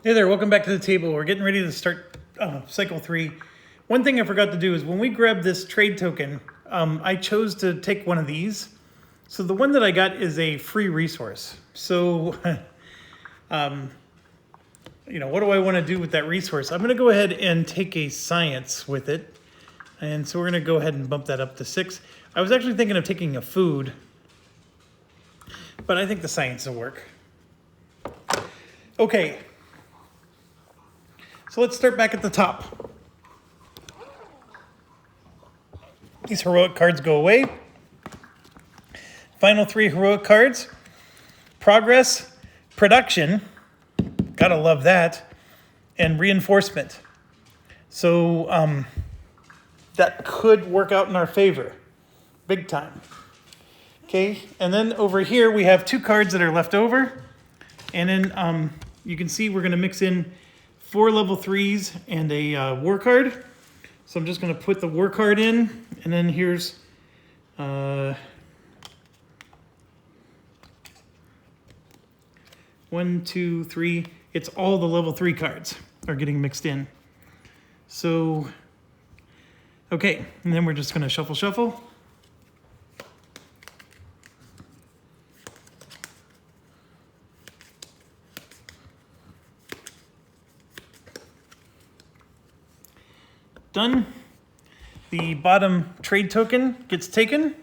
Hey there, welcome back to the table. We're getting ready to start cycle 3. One thing I forgot to do is when we grab this trade token, I chose to take one of these. So the one that I got is a free resource. So, what do I want to do with that resource? I'm going to go ahead and take a science with it. And so we're going to go ahead and bump that up to 6. I was actually thinking of taking a food, but I think the science will work. Okay. So let's start back at the top. These heroic cards go away. Final 3 heroic cards. Progress, production, gotta love that, and reinforcement. So that could work out in our favor, big time. Okay, and then over here we have 2 cards that are left over. And then you can see we're gonna mix in 4 level 3s and a war card. So I'm just going to put the war card in, and then here's 1, 2, 3. It's all the level 3 cards are getting mixed in. So, okay, and then we're just going to shuffle. Done. The bottom trade token gets taken.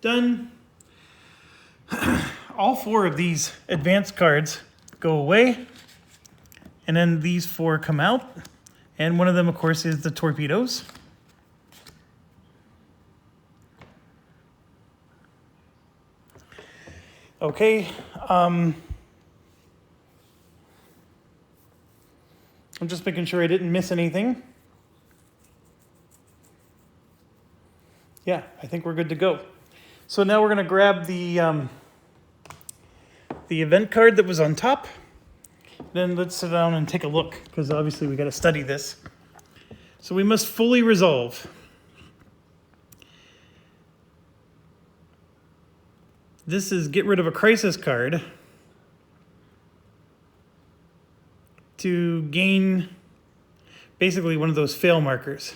Done. All 4 of these advanced cards go away. And then these 4 come out. And one of them, of course, is the torpedoes. Okay. I'm just making sure I didn't miss anything. Yeah, I think we're good to go. So now we're going to grab the event card that was on top. Then let's sit down and take a look, because obviously we got to study this. So we must fully resolve. This is get rid of a crisis card to gain basically one of those fail markers.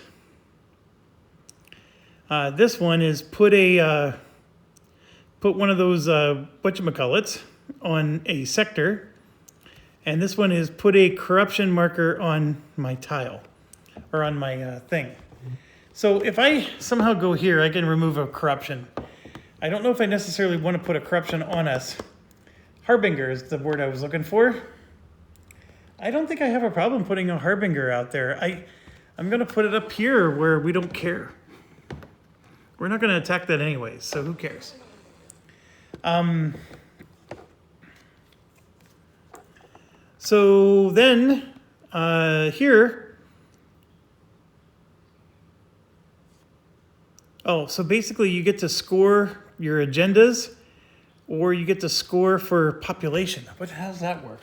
This one is put one of those whatchamacallits on a sector, and this one is put a corruption marker on my tile, or on my thing. So if I somehow go here, I can remove a corruption. I don't know if I necessarily want to put a corruption on us. Harbinger is the word I was looking for. I don't think I have a problem putting a Harbinger out there. I'm going to put it up here where we don't care. We're not going to attack that anyways, so who cares? So then, here. Oh, so basically you get to score your agendas, or you get to score for population. How does that work?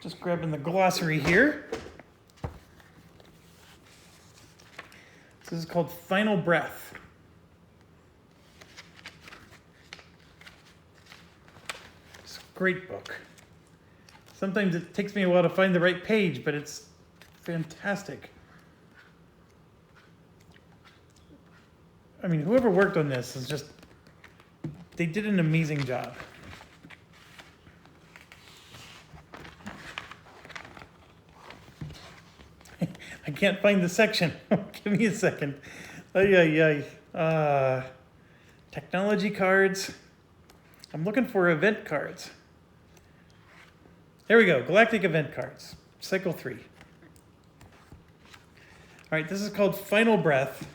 Just grabbing the glossary here. This is called Final Breath. It's a great book. Sometimes it takes me a while to find the right page, but it's fantastic. I mean, whoever worked on this is just, they did an amazing job. I can't find the section. Give me a second. Technology cards. I'm looking for event cards. There we go. Galactic event cards. Cycle 3. All right, this is called Final Breath.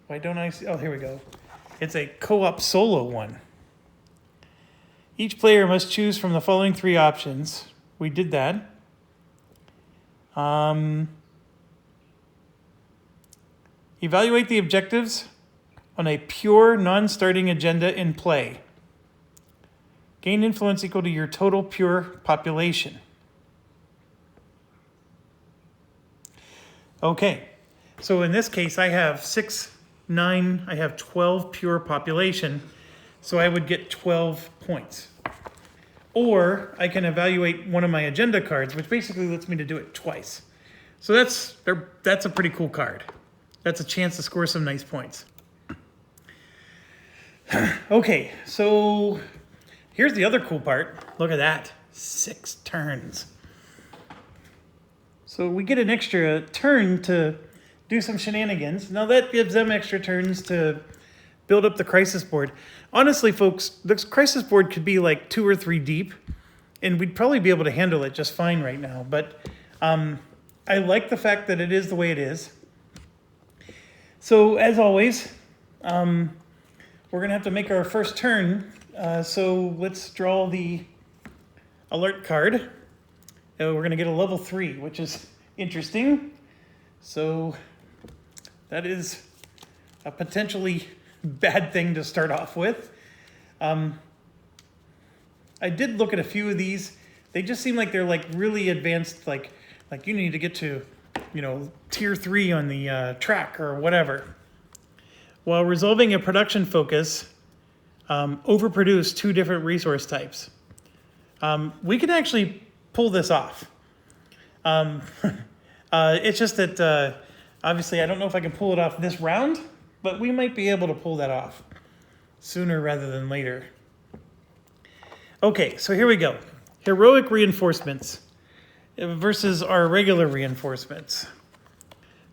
Why don't I see? Oh, here we go. It's a co-op solo one. Each player must choose from the following 3 options. We did that. Evaluate the objectives on a pure non-starting agenda in play. Gain influence equal to your total pure population. Okay, so in this case, I have 6, 9, I have 12 pure population, so I would get 12 points. Or I can evaluate one of my agenda cards, which basically lets me to do it twice. So that's a pretty cool card. That's a chance to score some nice points. Okay, so here's the other cool part. Look at that, 6 turns. So we get an extra turn to do some shenanigans. Now that gives them extra turns to build up the crisis board. Honestly, folks, this crisis board could be like 2 or 3 deep, and we'd probably be able to handle it just fine right now. But I like the fact that it is the way it is. So as always, we're gonna have to make our first turn. So let's draw the alert card. We're gonna get a level 3, which is interesting. So that is a potentially bad thing to start off with. I did look at a few of these. They just seem like they're like really advanced, like you need to get to, tier 3 on the track or whatever. While resolving a production focus, overproduce 2 different resource types. We can actually pull this off. It's just that obviously I don't know if I can pull it off this round, but we might be able to pull that off sooner rather than later. Okay, so here we go. Heroic reinforcements versus our regular reinforcements.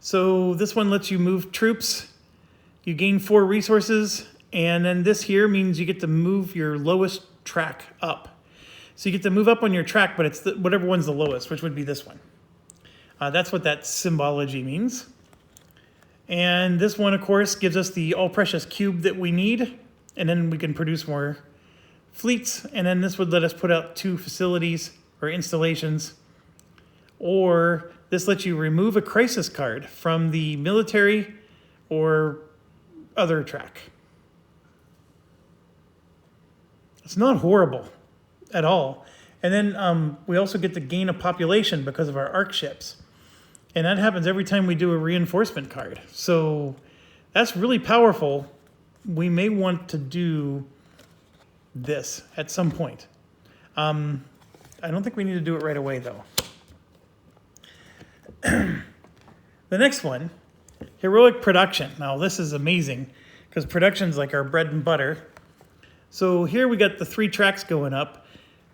So this one lets you move troops. You gain 4 resources, and then this here means you get to move your lowest track up. So you get to move up on your track, but it's whatever one's the lowest, which would be this one. That's what that symbology means. And this one, of course, gives us the all-precious cube that we need, and then we can produce more fleets, and then this would let us put out 2 facilities or installations. Or this lets you remove a crisis card from the military or other track. It's not horrible at all. And then we also get to gain a population because of our arc ships. And that happens every time we do a reinforcement card. So that's really powerful. We may want to do this at some point. I don't think we need to do it right away, though. The next one, heroic production. Now, this is amazing because production's like our bread and butter. So here we got the 3 tracks going up.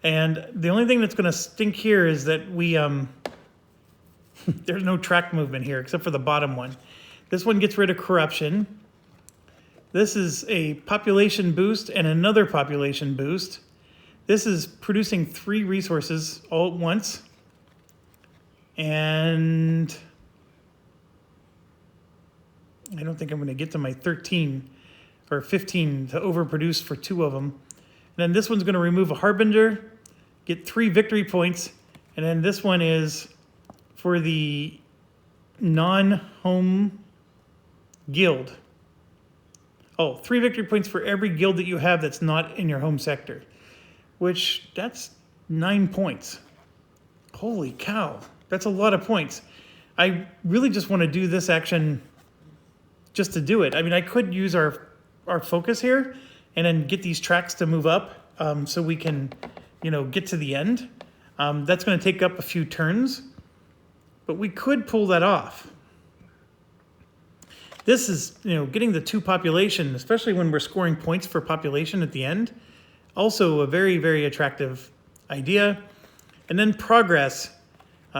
And the only thing that's going to stink here is that we, there's no track movement here except for the bottom one. This one gets rid of corruption. This is a population boost and another population boost. This is producing 3 resources all at once. And I don't think I'm going to get to my 13 or 15 to overproduce for 2 of them. And then this one's going to remove a harbinger, get 3 victory points, and then this one is for the non-home guild. Oh, 3 victory points for every guild that you have that's not in your home sector, which that's 9 points. Holy cow, that's a lot of points. I really just want to do this action just to do it. I mean, I could use our focus here and then get these tracks to move up so we can, get to the end. That's going to take up a few turns, but we could pull that off. This is, getting the 2 population, especially when we're scoring points for population at the end, also a very, very attractive idea. And then progress.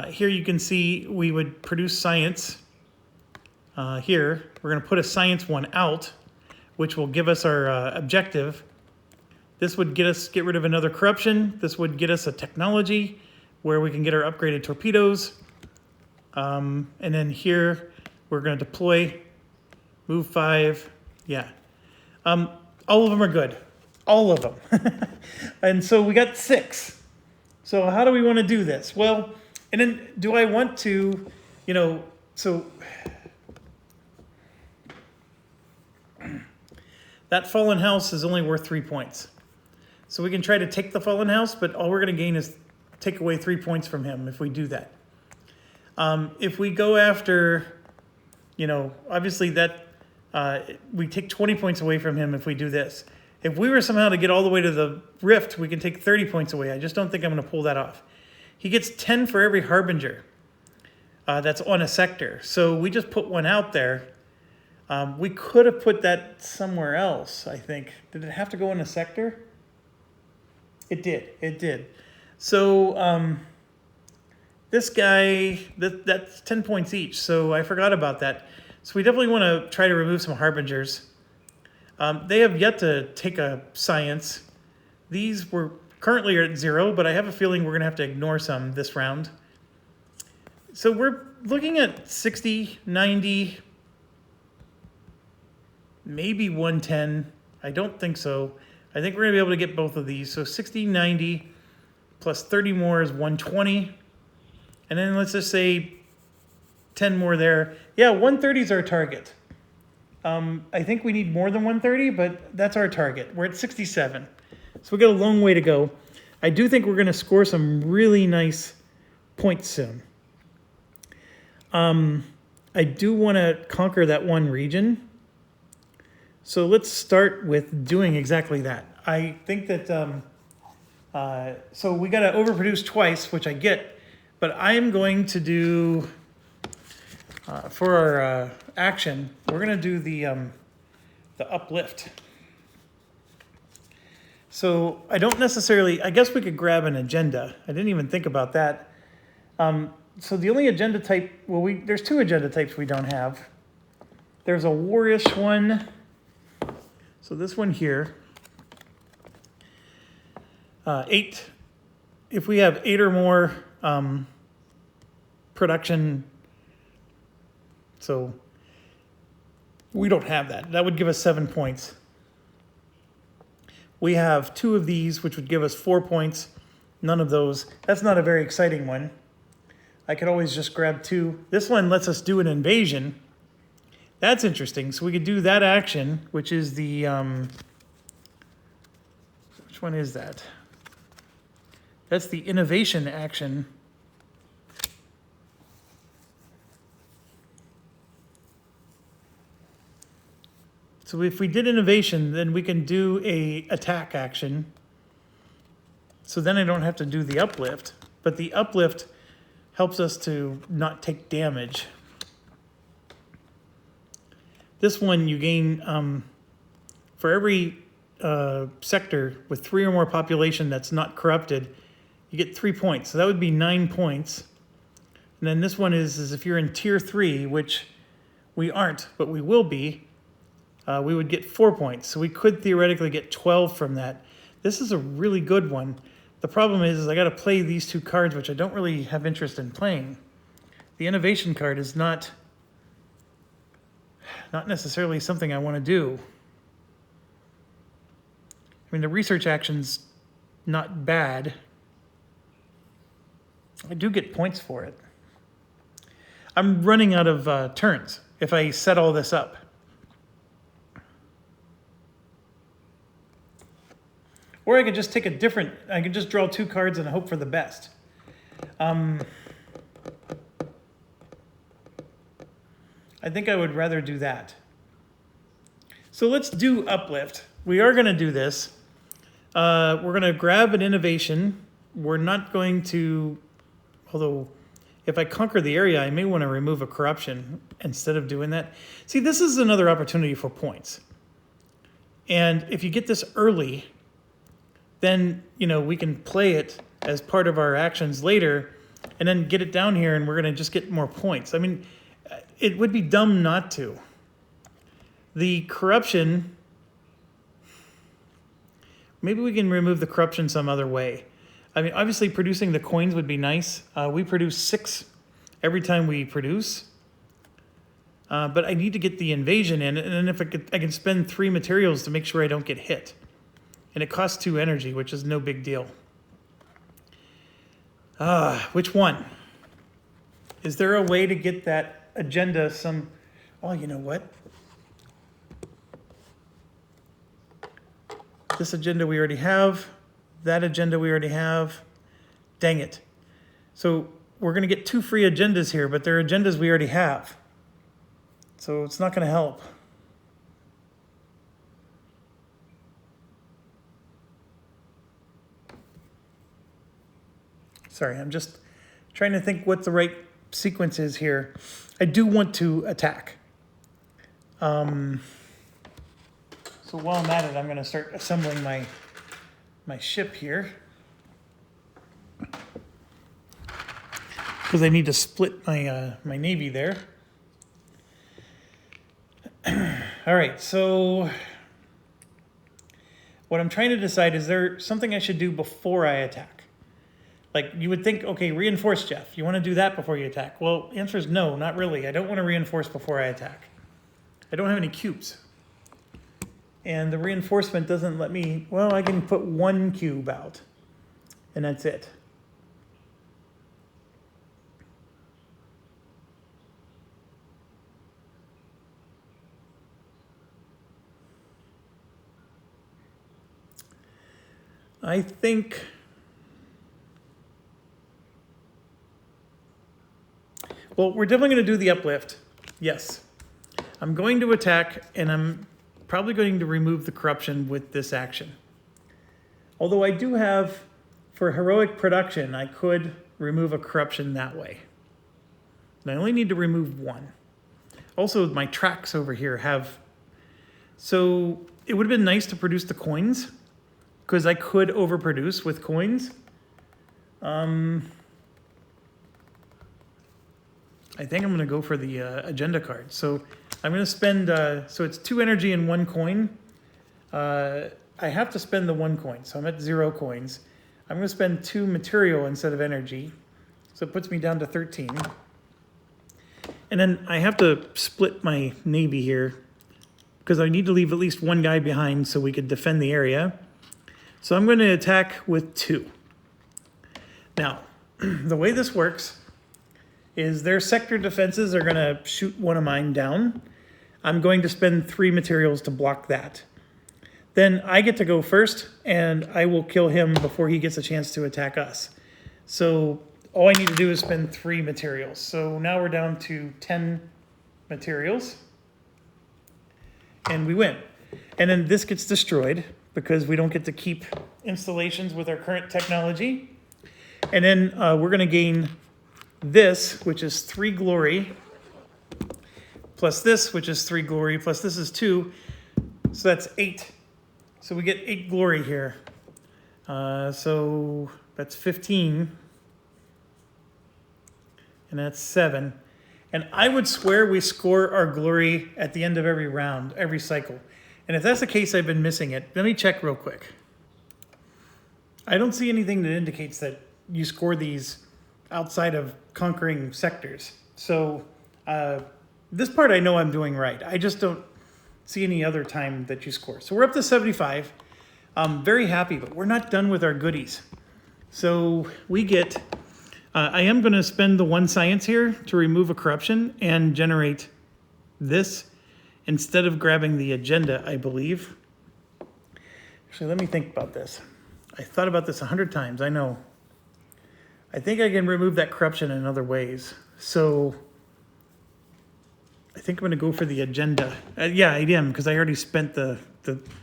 Here you can see we would produce science. Here, we're going to put a science one out, which will give us our objective. This would get rid of another corruption. This would get us a technology where we can get our upgraded torpedoes. And then here, we're going to deploy, move 5. Yeah. All of them are good. All of them. And so we got 6. So how do we want to do this? Well, and then do I want to, so that fallen house is only worth 3 points. So we can try to take the fallen house, but all we're going to gain is take away 3 points from him if we do that. If we go after, obviously that we take 20 points away from him if we do this. If we were somehow to get all the way to the rift, we can take 30 points away. I just don't think I'm going to pull that off. He gets 10 for every harbinger that's on a sector. So we just put one out there. We could have put that somewhere else, I think. Did it have to go in a sector? It did. So this guy, that's 10 points each. So I forgot about that. So we definitely want to try to remove some harbingers. They have yet to take a science. These were currently are at 0, but I have a feeling we're going to have to ignore some this round. So we're looking at 60, 90, maybe 110. I don't think so. I think we're going to be able to get both of these. So 60, 90 plus 30 more is 120. And then let's just say 10 more there. Yeah, 130 is our target. I think we need more than 130, but that's our target. We're at 67. So we got a long way to go. I do think we're going to score some really nice points soon. I do want to conquer that one region. So let's start with doing exactly that. I think that, so we got to overproduce twice, which I get, but I am going to do, for our action, we're going to do the uplift. So I don't necessarily, I guess we could grab an agenda. I didn't even think about that. So the only agenda type, well, there's 2 agenda types we don't have. There's a warish one. So this one here, 8. If we have 8 or more production, so we don't have that. That would give us 7 points. We have 2 of these, which would give us 4 points. None of those. That's not a very exciting one. I could always just grab 2. This one lets us do an invasion. That's interesting. So we could do that action, which is the, which one is that? That's the innovation action. So if we did innovation, then we can do a attack action. So then I don't have to do the uplift, but the uplift helps us to not take damage. This one you gain, for every sector with 3 or more population that's not corrupted, you get 3 points. So that would be 9 points. And then this one is if you're in tier 3, which we aren't, but we will be, we would get 4 points. So we could theoretically get 12 from that. This is a really good one. The problem is I got to play these 2 cards, which I don't really have interest in playing. The innovation card is not necessarily something I want to do. I mean, the research action's not bad. I do get points for it. I'm running out of turns if I set all this up. Or I could just take I could just draw 2 cards and hope for the best. I think I would rather do that. So let's do uplift. We are going to do this. We're going to grab an innovation. We're not going to, although if I conquer the area, I may want to remove a corruption instead of doing that. See, this is another opportunity for points. And if you get this early, then, we can play it as part of our actions later and then get it down here and we're going to just get more points. I mean, it would be dumb not to. The corruption, maybe we can remove the corruption some other way. I mean, obviously producing the coins would be nice. We produce 6 every time we produce. But I need to get the invasion in, and then if I can spend 3 materials to make sure I don't get hit. And it costs 2 energy, which is no big deal. Which one? Is there a way to get that agenda some... Oh, you know what? This agenda we already have. That agenda we already have. Dang it. So we're going to get 2 free agendas here, but they're agendas we already have. So it's not going to help. Sorry, I'm just trying to think what the right sequence is here. I do want to attack. So while I'm at it, I'm going to start assembling my ship here. Because I need to split my my navy there. All right, so what I'm trying to decide, is there something I should do before I attack? Like, you would think, okay, reinforce, Jeff. You want to do that before you attack? Well, the answer is no, not really. I don't want to reinforce before I attack. I don't have any cubes. And the reinforcement doesn't let me, well, I can put 1 cube out, and that's it. I think well, we're definitely going to do the uplift. Yes. I'm going to attack, and I'm probably going to remove the corruption with this action. Although I do have, for heroic production, I could remove a corruption that way. And I only need to remove 1. Also, my tracks over here have... So it would have been nice to produce the coins, because I could overproduce with coins. I think I'm going to go for the agenda card. So I'm going to spend, so it's 2 energy and 1 coin. I have to spend the 1 coin, so I'm at 0 coins. I'm going to spend 2 material instead of energy. So it puts me down to 13. And then I have to split my navy here, because I need to leave at least 1 guy behind so we could defend the area. So I'm going to attack with 2. Now, the way this works is their sector defenses are going to shoot one of mine down. I'm going to spend 3 materials to block that. Then I get to go first, and I will kill him before he gets a chance to attack us. So all I need to do is spend 3 materials. So now we're down to 10 materials, and we win. And then this gets destroyed because we don't get to keep installations with our current technology. And then we're going to gain this, which is 3 glory, plus this, which is 3 glory, plus this is 2. So that's 8. So we get 8 glory here. So that's 15. And that's 7. And I would swear we score our glory at the end of every round, every cycle. And if that's the case, I've been missing it. Let me check real quick. I don't see anything that indicates that you score these outside of conquering sectors. So this part I know I'm doing right. I just don't see any other time that you score. So we're up to 75. I'm very happy, but we're not done with our goodies. So we get, I am going to spend the 1 science here to remove a corruption and generate this instead of grabbing the agenda, I believe. Actually, let me think about this. I thought about this 100 times, I know. I think I can remove that corruption in other ways. So I think I'm going to go for the agenda. Yeah, I am, because I already spent the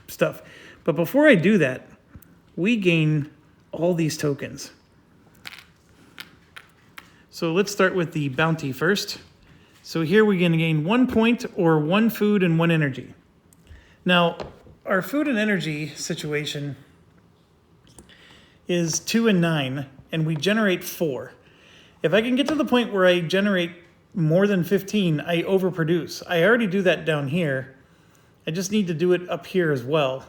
stuff. But before I do that, we gain all these tokens. So let's start with the bounty first. So here we're going to gain 1 point or 1 food and 1 energy. Now, our food and energy situation is 2 and 9. And we generate 4. If I can get to the point where I generate more than 15, I overproduce. I already do that down here. I just need to do it up here as well.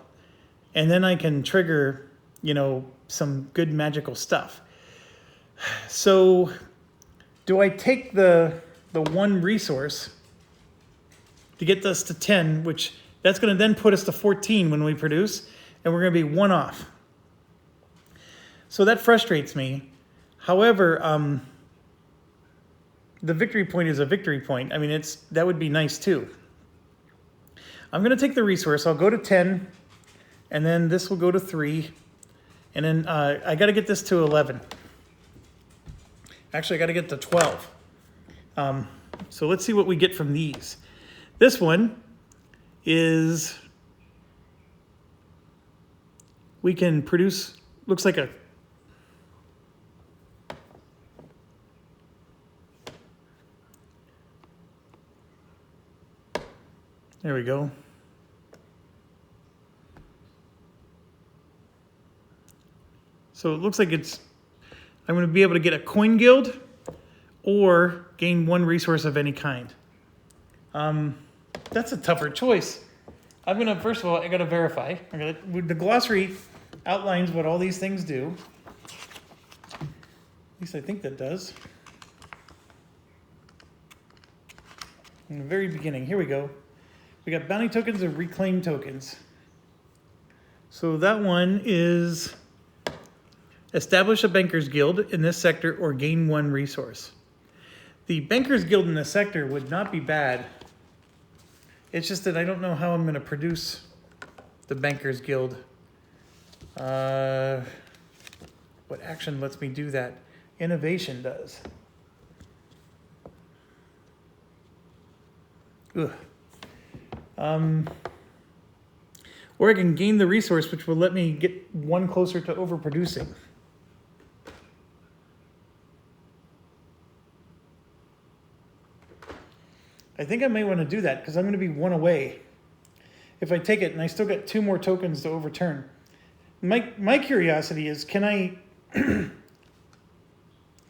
And then I can trigger, you know, some good magical stuff. So do I take the 1 resource to get us to 10, which that's going to then put us to 14 when we produce, and we're going to be 1 off. So that frustrates me. However, the victory point is a victory point. I mean, that would be nice too. I'm going to take the resource. I'll go to 10, and then this will go to 3, and then I got to get this to 11. Actually, I got to get to 12. So let's see what we get from these. This one is, we can produce, looks like a, there we go. So it looks like it's, I'm going to be able to get a coin guild or gain one resource of any kind. That's a tougher choice. I'm going to, first of all, I got to verify. The glossary outlines what all these things do. At least I think that does. In the very beginning, here we go. We got bounty tokens and reclaim tokens. So that one is establish a banker's guild in this sector or gain one resource. The banker's guild in this sector would not be bad. It's just that I don't know how I'm going to produce the banker's guild. What action lets me do that? Innovation does. Ugh. Or I can gain the resource, which will let me get one closer to overproducing. I think I may want to do that because I'm going to be one away. If I take it and I still got 2 more tokens to overturn. My curiosity is, can I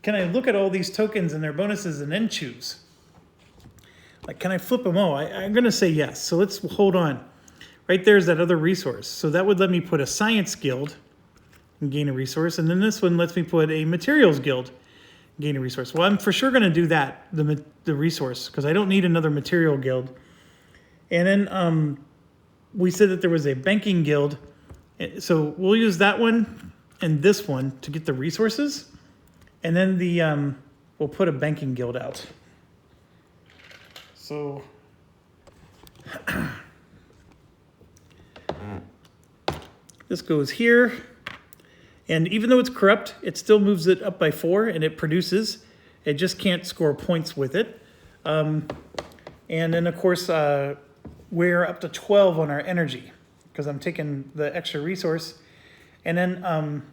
look at all these tokens and their bonuses and then choose? Like, can I flip them all? I'm going to say yes. So let's hold on. Right there's that other resource. So that would let me put a science guild and gain a resource. And then this one lets me put a materials guild, gain a resource. Well, I'm for sure going to do that, the resource, because I don't need another material guild. And then we said that there was a banking guild. So we'll use that one and this one to get the resources. And then we'll put a banking guild out. So this goes here. And even though it's corrupt, it still moves it up by 4 and it produces. It just can't score points with it. And then, of course, we're up to 12 on our energy because I'm taking the extra resource. And then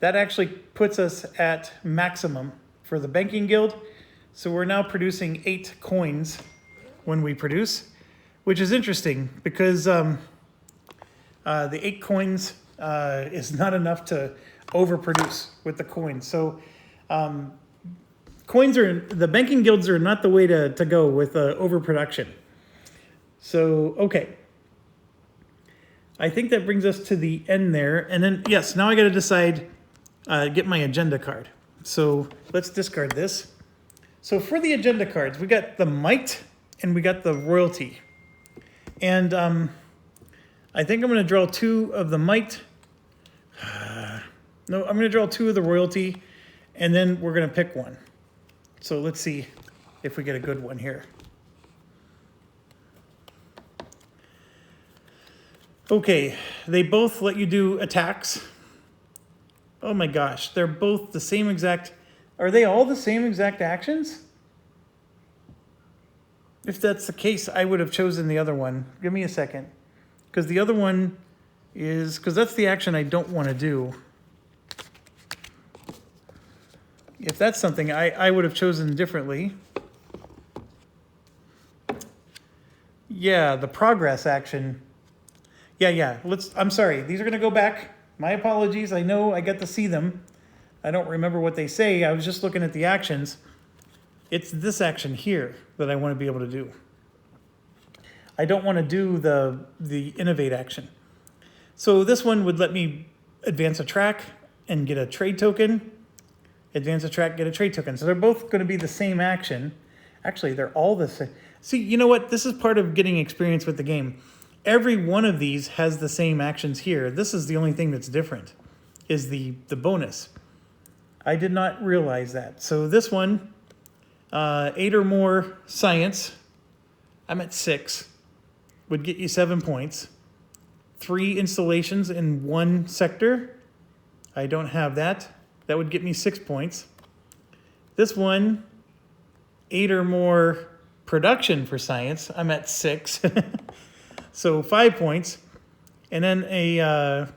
that actually puts us at maximum for the banking guild. So we're now producing 8 coins when we produce, which is interesting because the 8 coins is not enough to overproduce with the coins. So the banking guilds are not the way to go with overproduction. So, okay. I think that brings us to the end there. And then, yes, now I got to decide, get my agenda card. So let's discard this. So for the agenda cards, we got the might and we got the royalty. And I think I'm going to draw 2 of the might. No, I'm going to draw 2 of the royalty, and then we're going to pick one. So let's see if we get a good one here. Okay, they both let you do attacks. Oh my gosh, they're both the same exact... Are they all the same exact actions? If that's the case, I would have chosen the other one. Give me a second. Because the other one is... Because that's the action I don't want to do. If that's something I would have chosen differently. Yeah, the progress action. Yeah. I'm sorry. These are going to go back. My apologies. I know I got to see them. I don't remember what they say. I was just looking at the actions. It's this action here that I want to be able to do. I don't want to do the innovate action. So this one would let me advance a track and get a trade token. Advance a track, get a trade token. So they're both going to be the same action. Actually, they're all the same. See, you know what? This is part of getting experience with the game. Every one of these has the same actions here. This is the only thing that's different, is the bonus. I did not realize that. So this one, 8 or more science, I'm at 6, would get you 7 points. 3 installations in 1 sector, I don't have that. That would get me 6 points. This one, 8 or more production for science. I'm at 6. So 5 points. And then a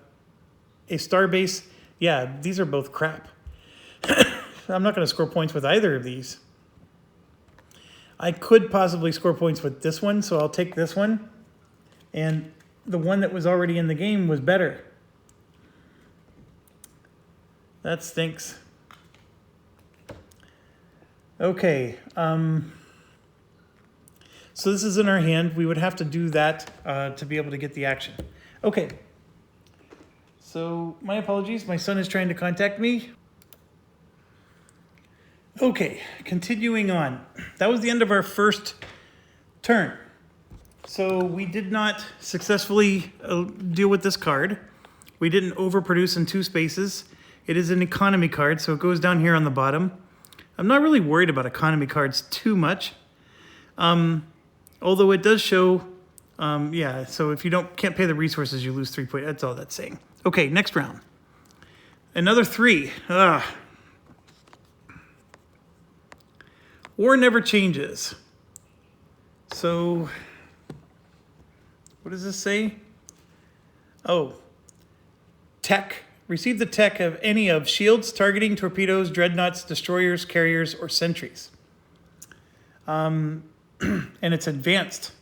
starbase. Yeah, these are both crap. I'm not going to score points with either of these. I could possibly score points with this one, so I'll take this one. And the one that was already in the game was better. That stinks. Okay. So this is in our hand. We would have to do that to be able to get the action. Okay. So my apologies. My son is trying to contact me. Okay, continuing on. That was the end of our first turn. So we did not successfully deal with this card. We didn't overproduce in 2 spaces. It is an economy card, so it goes down here on the bottom. I'm not really worried about economy cards too much. Although it does show, yeah, so if you can't pay the resources, you lose 3 points. That's all that's saying. Okay, next round. Another 3. War never changes. So, what does this say? Oh, tech. Receive the tech of any of shields, targeting, torpedoes, dreadnoughts, destroyers, carriers, or sentries. And it's advanced.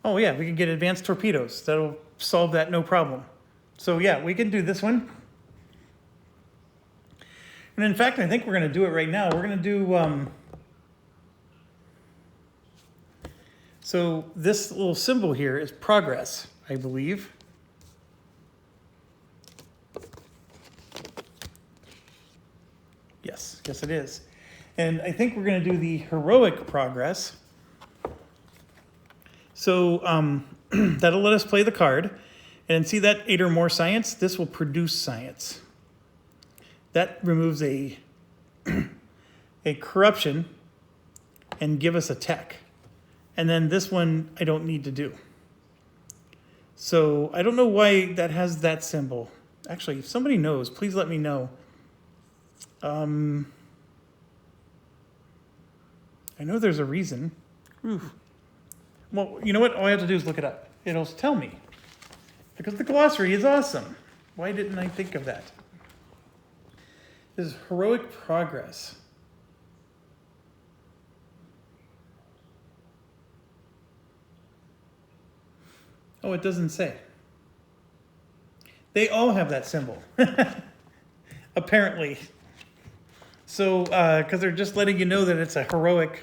Oh yeah, we can get advanced torpedoes. That'll solve that no problem. So yeah, we can do this one. And in fact, I think we're going to do it right now. We're going to do, so this little symbol here is progress, I believe. Yes, it is. And I think we're going to do the heroic progress. So that'll let us play the card. And see that 8 or more science? This will produce science. That removes a corruption and give us a tech. And then this one I don't need to do. So I don't know why that has that symbol. Actually, if somebody knows, please let me know. I know there's a reason. Oof. Well, you know what? All I have to do is look it up. It'll tell me. Because the glossary is awesome. Why didn't I think of that? This is heroic progress. Oh, it doesn't say. They all have that symbol. Apparently. So, because they're just letting you know that it's a heroic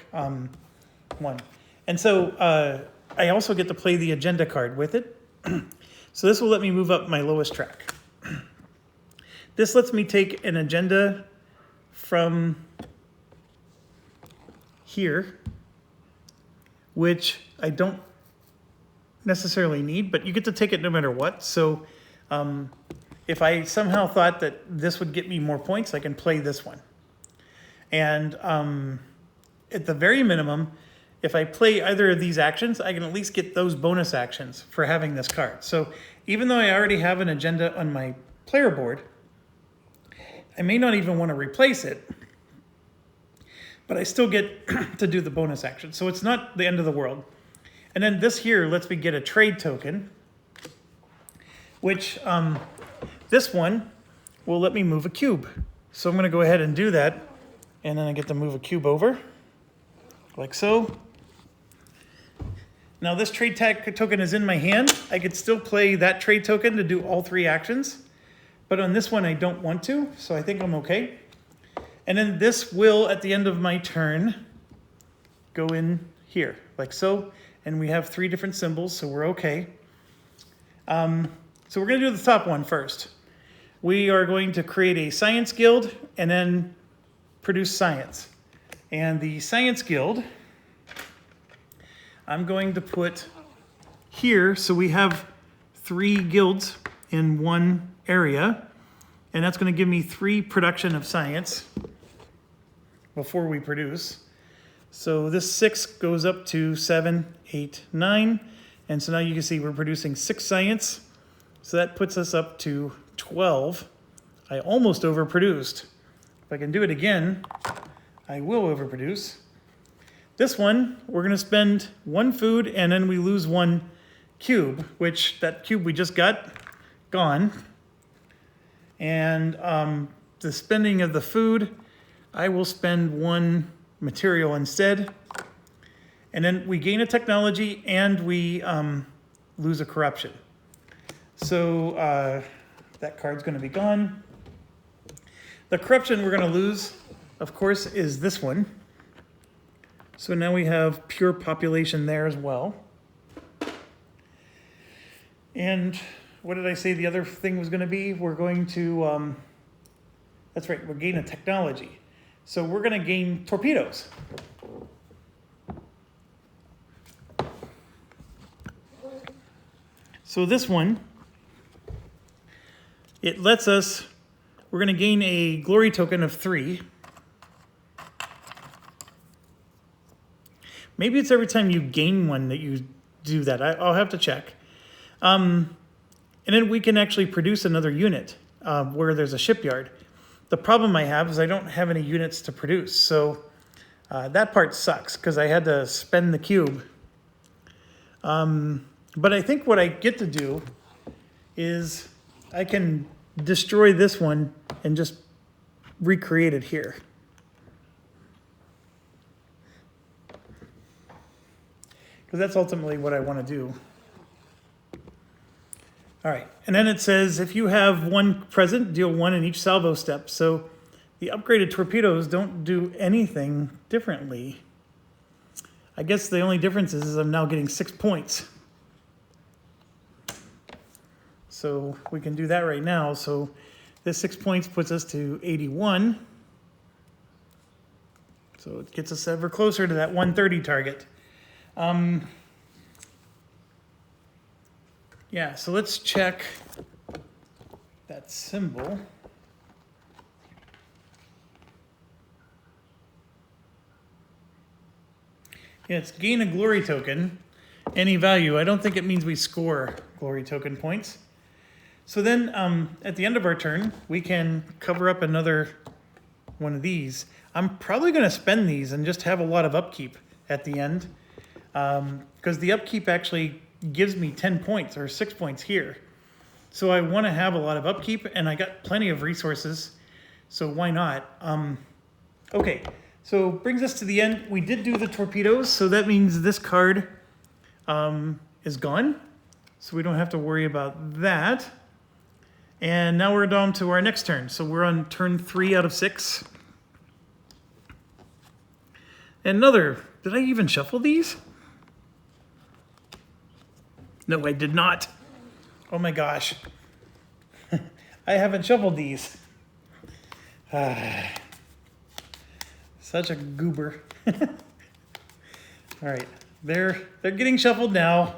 one. And so I also get to play the agenda card with it. So this will let me move up my lowest track. This lets me take an agenda from here, which I don't necessarily need, but you get to take it no matter what. So if I somehow thought that this would get me more points, I can play this one. And at the very minimum, if I play either of these actions, I can at least get those bonus actions for having this card. So even though I already have an agenda on my player board, I may not even want to replace it, but I still get to do the bonus action. So it's not the end of the world. And then this here lets me get a trade token, which this one will let me move a cube. So I'm going to go ahead and do that. And then I get to move a cube over, like so. Now this trade token is in my hand. I could still play that trade token to do all 3 actions. But on this one, I don't want to, so I think I'm okay. And then this will, at the end of my turn, go in here, like so. And we have 3 different symbols, so we're okay. So we're going to do the top one first. We are going to create a science guild and then produce science. And the science guild, I'm going to put here, so we have 3 guilds in one area, and that's going to give me 3 production of science before we produce. So this 6 goes up to 7, 8, 9, and so now you can see we're producing 6 science, so that puts us up to 12. I almost overproduced, if I can do it again, I will overproduce. This one, we're going to spend 1 food and then we lose 1 cube, which that cube we just got, gone. And the spending of the food, I will spend 1 material instead. And then we gain a technology and we lose a corruption. So that card's going to be gone. The corruption we're going to lose, of course, is this one. So now we have pure population there as well. And what did I say the other thing was going to be? We're going to, that's right, we're gaining technology. So we're going to gain torpedoes. So this one, it lets us, we're going to gain a glory token of 3. Maybe it's every time you gain one that you do that. I'll have to check. And then we can actually produce another unit where there's a shipyard. The problem I have is I don't have any units to produce. So that part sucks because I had to spend the cube. But I think what I get to do is I can destroy this one and just recreate it here. Because that's ultimately what I want to do. All right, and then it says if you have 1 present, deal 1 in each salvo step. So the upgraded torpedoes don't do anything differently. I guess the only difference is I'm now getting 6 points. So we can do that right now. So this 6 points puts us to 81. So it gets us ever closer to that 130 target. Yeah, so let's check that symbol. Yeah, it's gain a glory token, any value. I don't think it means we score glory token points. So then at the end of our turn, we can cover up another one of these. I'm probably going to spend these and just have a lot of upkeep at the end. Because the upkeep actually gives me 10 points or 6 points here. So I want to have a lot of upkeep and I got plenty of resources. So why not? Okay, so brings us to the end. We did do the torpedoes. So that means this card is gone. So we don't have to worry about that. And now we're down to our next turn. So we're on turn 3 out of 6. And another, did I even shuffle these? No, I did not. Oh my gosh. I haven't shuffled these. Such a goober. All right, they're getting shuffled now.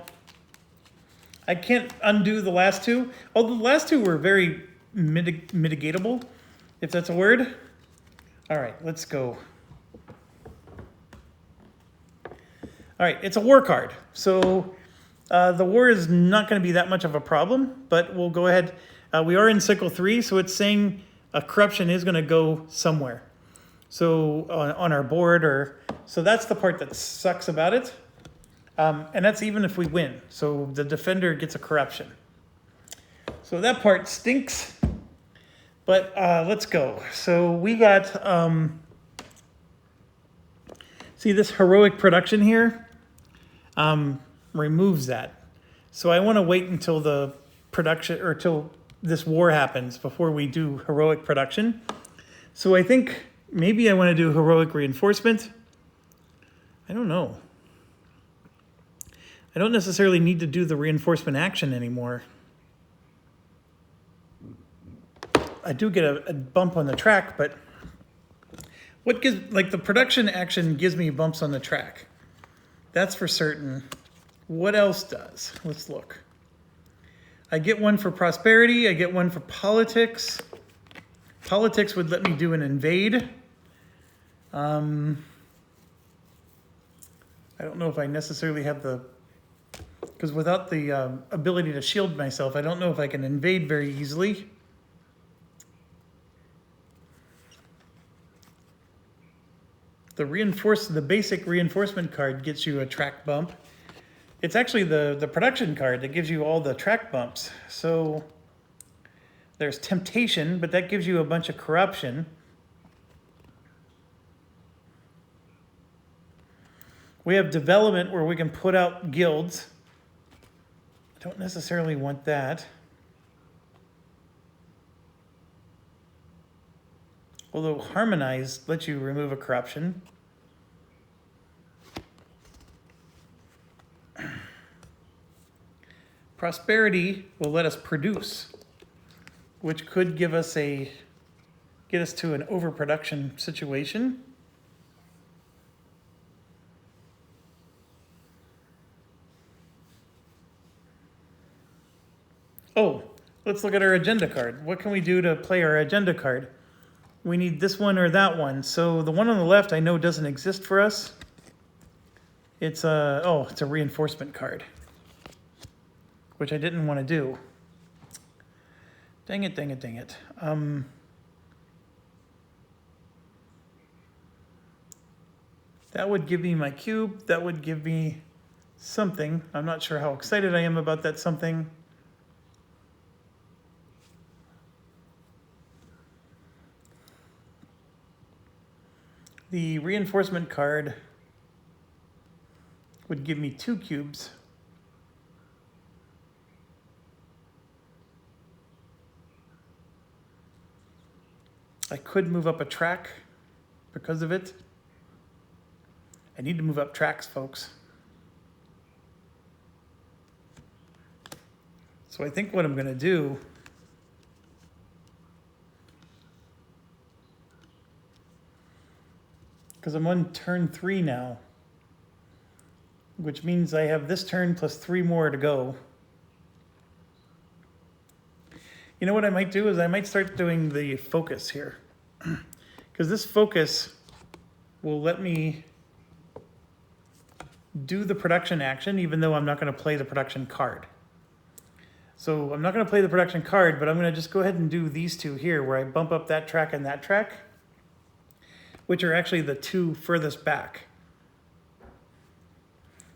I can't undo the last 2. Although the last 2 were very mitigatable, if that's a word. All right, let's go. All right, it's a war card. So the war is not going to be that much of a problem, but we'll go ahead. We are in cycle 3, so it's saying a corruption is going to go somewhere. So on our board, so that's the part that sucks about it. And that's even if we win. So the defender gets a corruption. So that part stinks. But let's go. So we got, see this heroic production here? Removes that. So I want to wait until the production, or till this war happens before we do heroic production. So I think maybe I want to do heroic reinforcement. I don't know. I don't necessarily need to do the reinforcement action anymore. I do get a bump on the track, but what gives, like the production action gives me bumps on the track. That's for certain. What else does? Let's look. I get one for prosperity. I get one for politics. Politics would let me do an invade. I don't know if I necessarily have the, because without the ability to shield myself, I don't know if I can invade very easily. the basic reinforcement card gets you a track bump. It's actually the production card that gives you all the track bumps. So there's temptation, but that gives you a bunch of corruption. We have development where we can put out guilds. I don't necessarily want that. Although harmonize lets you remove a corruption. Prosperity will let us produce, which could get us to an overproduction situation. Oh, let's look at our agenda card. What can we do to play our agenda card? We need this one or that one. So the one on the left I know doesn't exist for us. It's it's a reinforcement card, which I didn't want to do. Dang it, dang it, dang it. That would give me my cube. That would give me something. I'm not sure how excited I am about that something. The reinforcement card would give me 2 cubes. I could move up a track because of it. I need to move up tracks, folks. So I think what I'm going to do because I'm on turn 3 now, which means I have this turn plus 3 more to go. You know what I might do is I might start doing the focus here, because this focus will let me do the production action even though I'm not going to play the production card. So I'm not going to play the production card, but I'm going to just go ahead and do these 2 here where I bump up that track and that track, which are actually the 2 furthest back.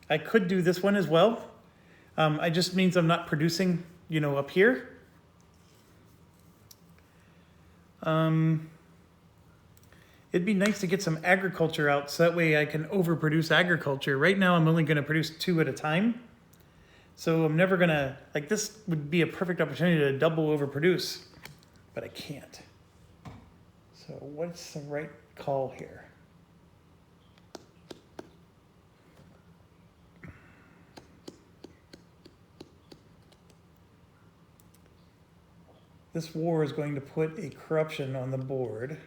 I could do this one as well. It just means I'm not producing, up here. It'd be nice to get some agriculture out so that way I can overproduce agriculture. Right now I'm only going to produce 2 at a time. So I'm never going to, this would be a perfect opportunity to double overproduce, but I can't. So what's the right call here? This war is going to put a corruption on the board.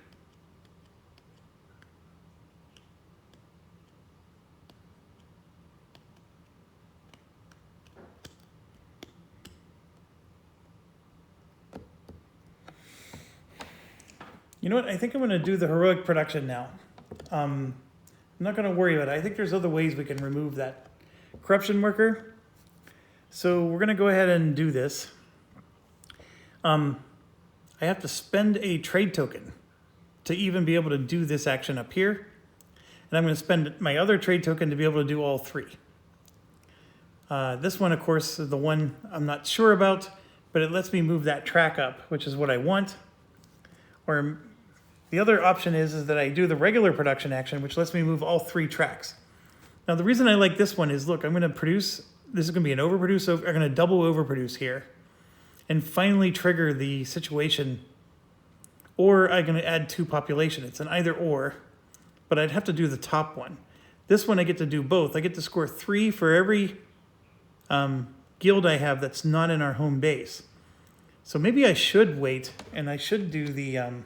You know what? I think I'm going to do the heroic production now. I'm not going to worry about it. I think there's other ways we can remove that corruption marker. So we're going to go ahead and do this. I have to spend a trade token to even be able to do this action up here. And I'm going to spend my other trade token to be able to do all 3. This one, of course, is the one I'm not sure about, but it lets me move that track up, which is what I want. Or the other option is that I do the regular production action, which lets me move all 3 tracks. Now, the reason I like this one is, look, I'm going to produce, this is going to be an overproduce, so I'm going to double overproduce here and finally trigger the situation. Or I'm going to add 2 population. It's an either or, but I'd have to do the top one. This one I get to do both. I get to score 3 for every guild I have that's not in our home base. So maybe I should wait, and I should do the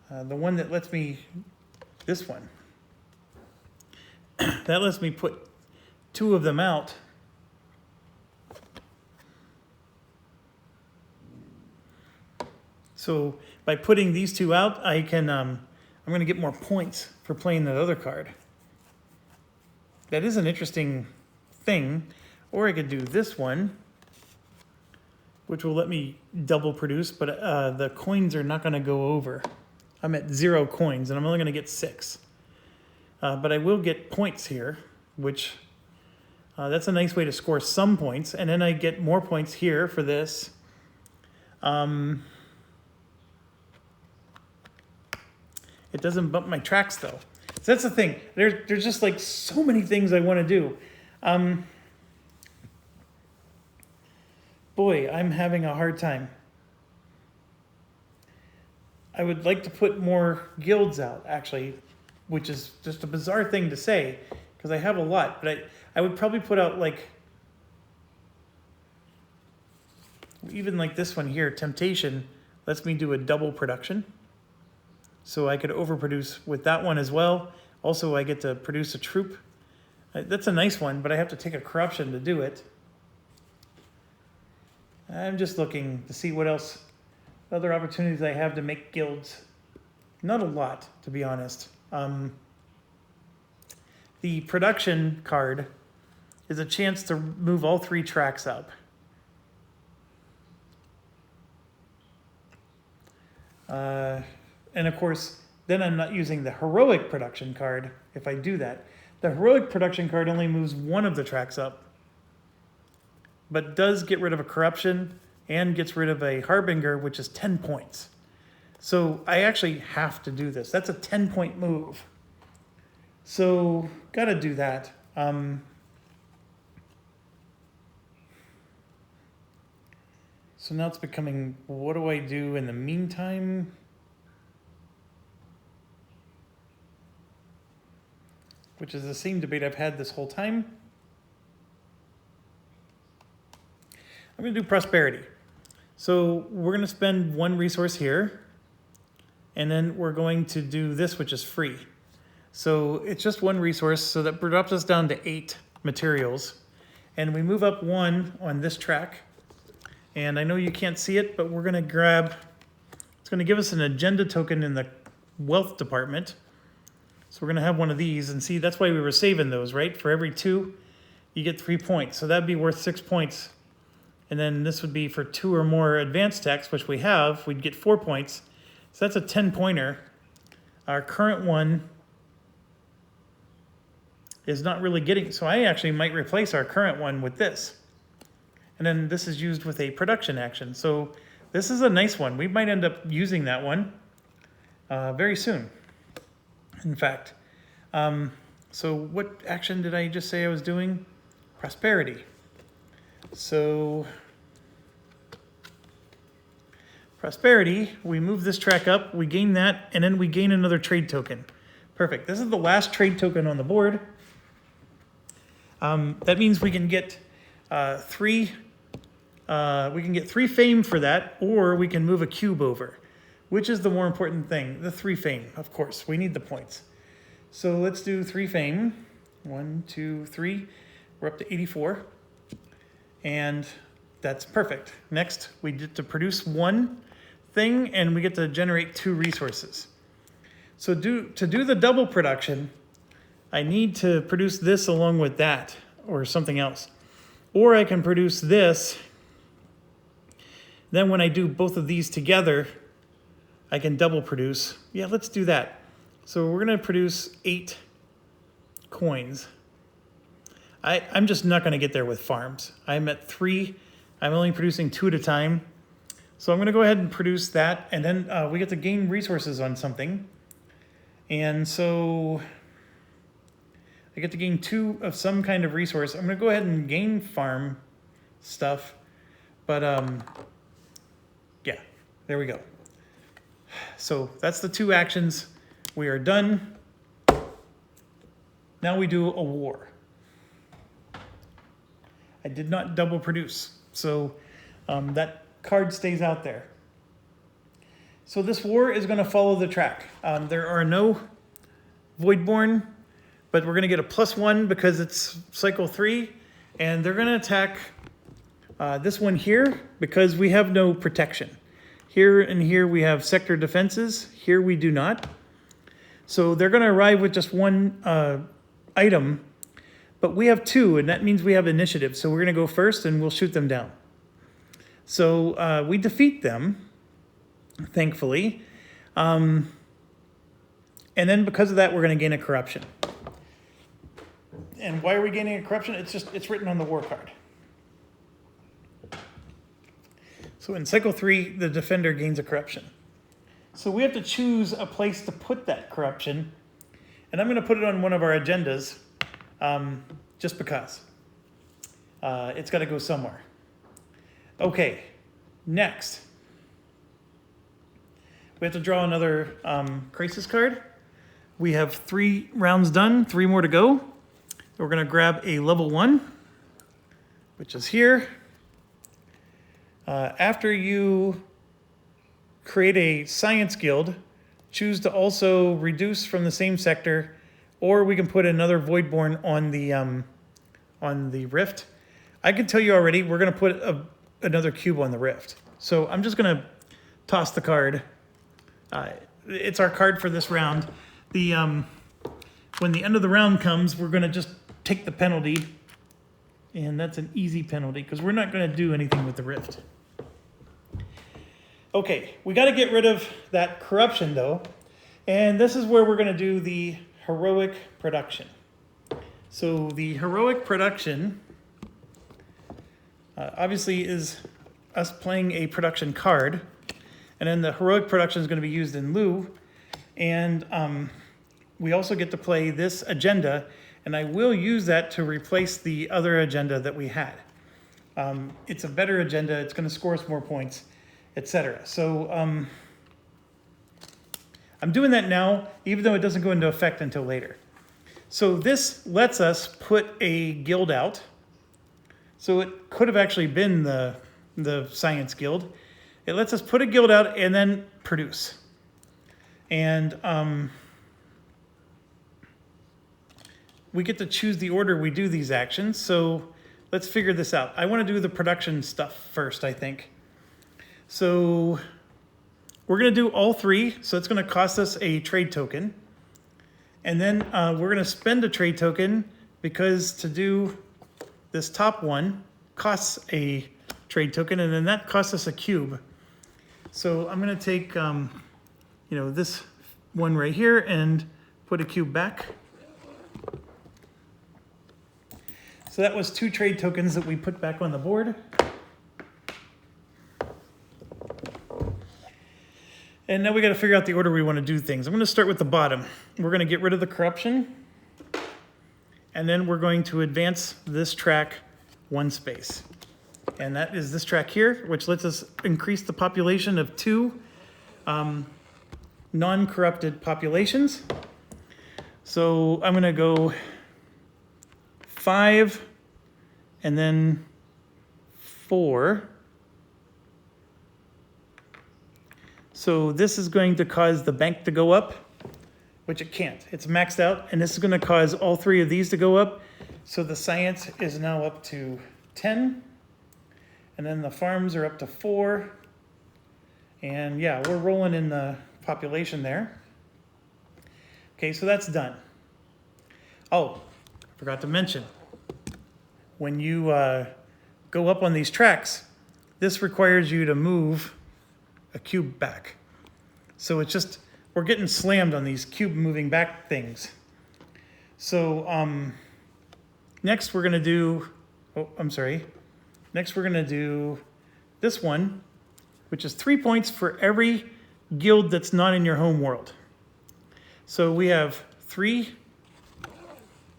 one that lets me, this one. That lets me put 2 of them out. So by putting these 2 out, I can, I'm going to get more points for playing that other card. That is an interesting thing. Or I could do this one, which will let me double produce, but the coins are not going to go over. I'm at 0 coins, and I'm only going to get 6. But I will get points here, which that's a nice way to score some points. And then I get more points here for this. It doesn't bump my tracks, though. So that's the thing. There's just like so many things I want to do. Boy, I'm having a hard time. I would like to put more guilds out, actually, which is just a bizarre thing to say, because I have a lot. But I would probably put out, like, even like this one here, Temptation, lets me do a double production. So I could overproduce with that one as well. Also, I get to produce a troop. That's a nice one, but I have to take a corruption to do it. I'm just looking to see what else, other opportunities I have to make guilds. Not a lot, to be honest. The production card is a chance to move all 3 tracks up. And of course, then I'm not using the heroic production card if I do that. The heroic production card only moves 1 of the tracks up, but does get rid of a corruption and gets rid of a harbinger, which is 10 points. So I actually have to do this. That's a 10-point move. So gotta do that. So now it's becoming, what do I do in the meantime? Which is the same debate I've had this whole time. I'm going to do prosperity. So we're going to spend 1 resource here, and then we're going to do this, which is free. So it's just 1 resource, so that drops us down to 8 materials. And we move up 1 on this track. And I know you can't see it, but we're going to grab, it's going to give us an agenda token in the wealth department. So we're going to have 1 of these, and see, that's why we were saving those, right? For every 2, you get 3 points. So that'd be worth 6 points. And then this would be for 2 or more advanced techs, which we have, we'd get 4 points. So that's a 10-pointer. Our current one is not really getting, so I actually might replace our current one with this. And then this is used with a production action. So this is a nice one. We might end up using that one very soon. In fact, so what action did I just say I was doing? Prosperity. So prosperity, we move this track up, we gain that, and then we gain another trade token. Perfect. This is the last trade token on the board. That means we can get 3. We can get 3 fame for that, or we can move a cube over. Which is the more important thing? The 3 fame, of course. We need the points. So let's do 3 fame. 1, 2, 3. We're up to 84. And that's perfect. Next, we get to produce 1 thing, and we get to generate 2 resources. So to do the double production, I need to produce this along with that, or something else. Or I can produce this. Then when I do both of these together, I can double produce. Yeah, let's do that. So we're going to produce 8 coins. I'm just not going to get there with farms. I'm at 3. I'm only producing 2 at a time. So I'm going to go ahead and produce that, and then we get to gain resources on something. And so I get to gain 2 of some kind of resource. I'm going to go ahead and gain farm stuff. But yeah, there we go. So that's the 2 actions. We are done. Now we do a war. I did not double produce, so that card stays out there. So this war is going to follow the track. There are no Voidborn, but we're going to get a +1 because it's cycle 3, and they're going to attack this one here because we have no protection. Here and here we have sector defenses. Here we do not. So they're going to arrive with just 1 item, but we have 2, and that means we have initiative. So we're going to go first, and we'll shoot them down. So we defeat them, thankfully. And then because of that, we're going to gain a corruption. And why are we gaining a corruption? It's written on the war card. So in cycle 3, the defender gains a corruption. So we have to choose a place to put that corruption. And I'm going to put it on one of our agendas just because. It's got to go somewhere. Okay, next. We have to draw another crisis card. We have 3 rounds done, 3 more to go. We're going to grab a level 1, which is here. After you create a science guild, choose to also reduce from the same sector, or we can put another Voidborn on the rift. I can tell you already, we're going to put another cube on the rift. So I'm just going to toss the card. It's our card for this round. When the end of the round comes, we're going to just take the penalty, and that's an easy penalty because we're not going to do anything with the rift. Okay, we got to get rid of that corruption though, and this is where we're going to do the heroic production. So the heroic production obviously is us playing a production card, and then the heroic production is going to be used in lieu, and we also get to play this agenda, and I will use that to replace the other agenda that we had. It's a better agenda, it's going to score us more points, etc. So I'm doing that now, even though it doesn't go into effect until later. So this lets us put a guild out. So it could have actually been the Science Guild. It lets us put a guild out and then produce. And we get to choose the order we do these actions. So let's figure this out. I want to do the production stuff first, I think. So we're going to do all 3. So it's going to cost us a trade token. And then we're going to spend a trade token because to do this top one costs a trade token, and then that costs us a cube. So I'm going to take this one right here and put a cube back. So that was 2 trade tokens that we put back on the board. And now we got to figure out the order we want to do things. I'm going to start with the bottom. We're going to get rid of the corruption. And then we're going to advance this track 1 space. And that is this track here, which lets us increase the population of 2 non-corrupted populations. So I'm going to go 5 and then 4. So this is going to cause the bank to go up, which it can't. It's maxed out, and this is going to cause all 3 of these to go up. So the science is now up to 10, and then the farms are up to 4. And yeah, we're rolling in the population there. Okay, so that's done. Oh, I forgot to mention, when you go up on these tracks, this requires you to move a cube back. So it's just, we're getting slammed on these cube moving back things. So next we're going to do, next we're going to do this one, which is 3 points for every guild that's not in your home world. So we have 3,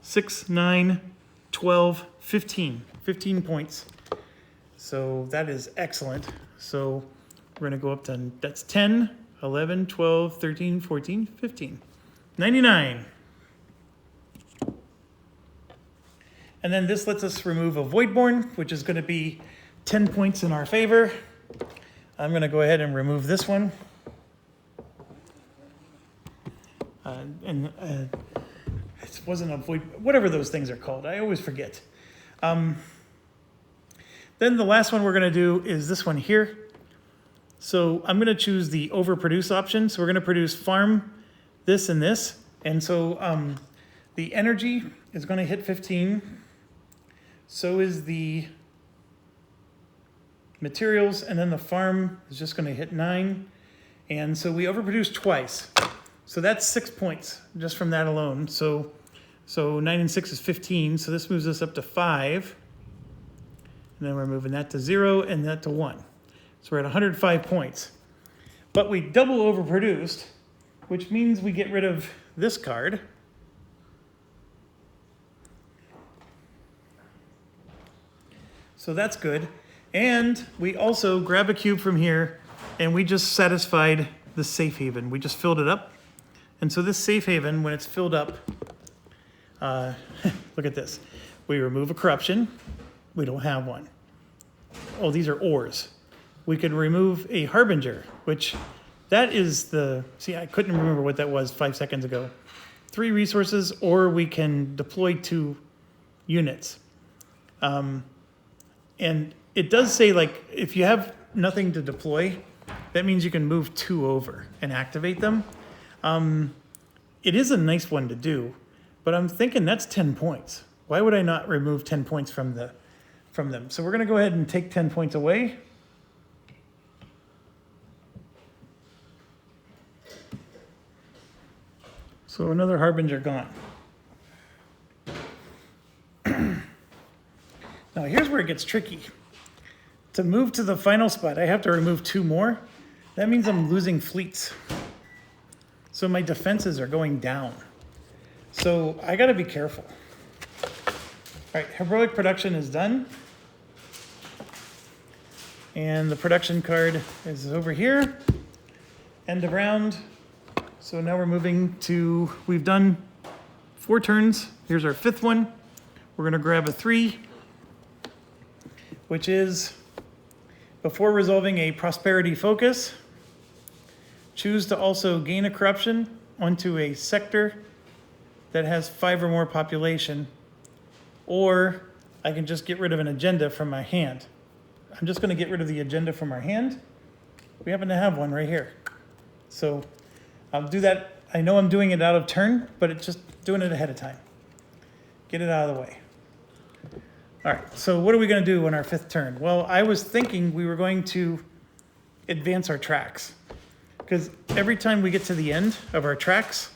6, 9, 12, 15 points. So that is excellent. So we're going to go up to, that's 10, 11, 12, 13, 14, 15. 99. And then this lets us remove a Voidborn, which is going to be 10 points in our favor. I'm going to go ahead and remove this one. It wasn't a Void, whatever those things are called. I always forget. Then the last one we're going to do is this one here. So I'm going to choose the overproduce option. So we're going to produce farm, this and this. And so the energy is going to hit 15. So is the materials. And then the farm is just going to hit 9. And so we overproduce twice. So that's 6 points just from that alone. So 9 and 6 is 15. So this moves us up to 5. And then we're moving that to 0 and that to 1. So we're at 105 points. But we double overproduced, which means we get rid of this card. So that's good. And we also grab a cube from here, and we just satisfied the safe haven. We just filled it up. And so this safe haven, when it's filled up, look at this. We remove a corruption. We don't have one. Oh, these are ores. We could remove a harbinger, which that is the, see, I couldn't remember what that was 5 seconds ago. 3 resources, or we can deploy 2 units. And it does say, like, if you have nothing to deploy, that means you can move 2 over and activate them. It is a nice one to do, but I'm thinking that's 10 points. Why would I not remove 10 points from them? So we're going to go ahead and take 10 points away. So another harbinger gone. Now here's where it gets tricky. To move to the final spot, I have to remove 2 more. That means I'm losing fleets. So my defenses are going down. So I gotta be careful. All right, heroic production is done. And the production card is over here. End of round. So now we're moving to, we've done 4 turns. Here's our 5th one. We're gonna grab a 3, which is, before resolving a prosperity focus, choose to also gain a corruption onto a sector that has 5 or more population, or I can just get rid of an agenda from my hand. I'm just gonna get rid of the agenda from our hand. We happen to have one right here. So I'll do that. I know I'm doing it out of turn, but it's just doing it ahead of time. Get it out of the way. All right, so what are we gonna do on our 5th turn? Well, I was thinking we were going to advance our tracks, because every time we get to the end of our tracks,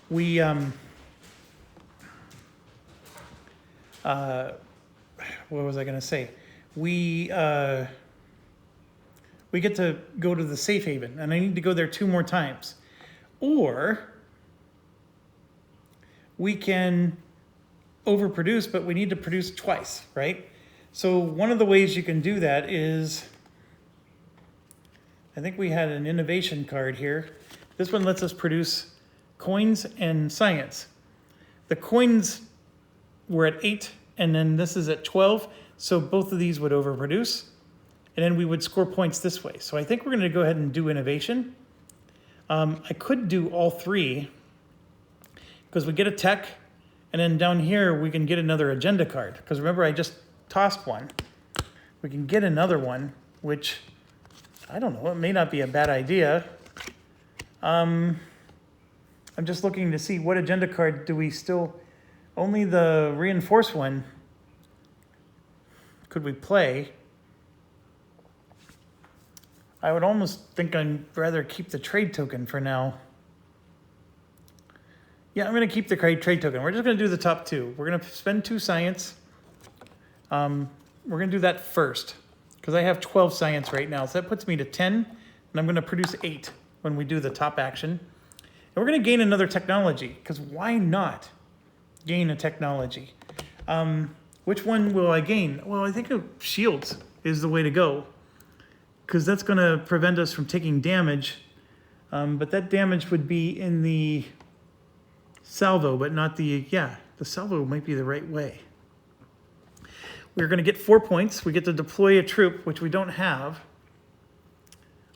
we, what was I gonna say? We get to go to the safe haven, and I need to go there 2 more times. Or we can overproduce, but we need to produce twice, right? So one of the ways you can do that is, I think we had an innovation card here. This one lets us produce coins and science. The coins were at 8, and then this is at 12, so both of these would overproduce, and then we would score points this way. So I think we're gonna go ahead and do innovation. I could do all 3, because we get a tech, and then down here we can get another agenda card. Because remember, I just tossed one. We can get another one, which, I don't know, it may not be a bad idea. I'm just looking to see what agenda card do we still, only the reinforced one could we play. I would almost think I'd rather keep the trade token for now. Yeah, I'm gonna keep the trade token. We're just gonna do the top 2. We're gonna spend 2 science. We're gonna do that first, because I have 12 science right now. So that puts me to 10, and I'm gonna produce 8 when we do the top action. And we're gonna gain another technology, because why not gain a technology? Which one will I gain? Well, I think shields is the way to go, because that's gonna prevent us from taking damage. But that damage would be in the salvo, but not the, yeah, the salvo might be the right way. We're gonna get 4 points. We get to deploy a troop, which we don't have.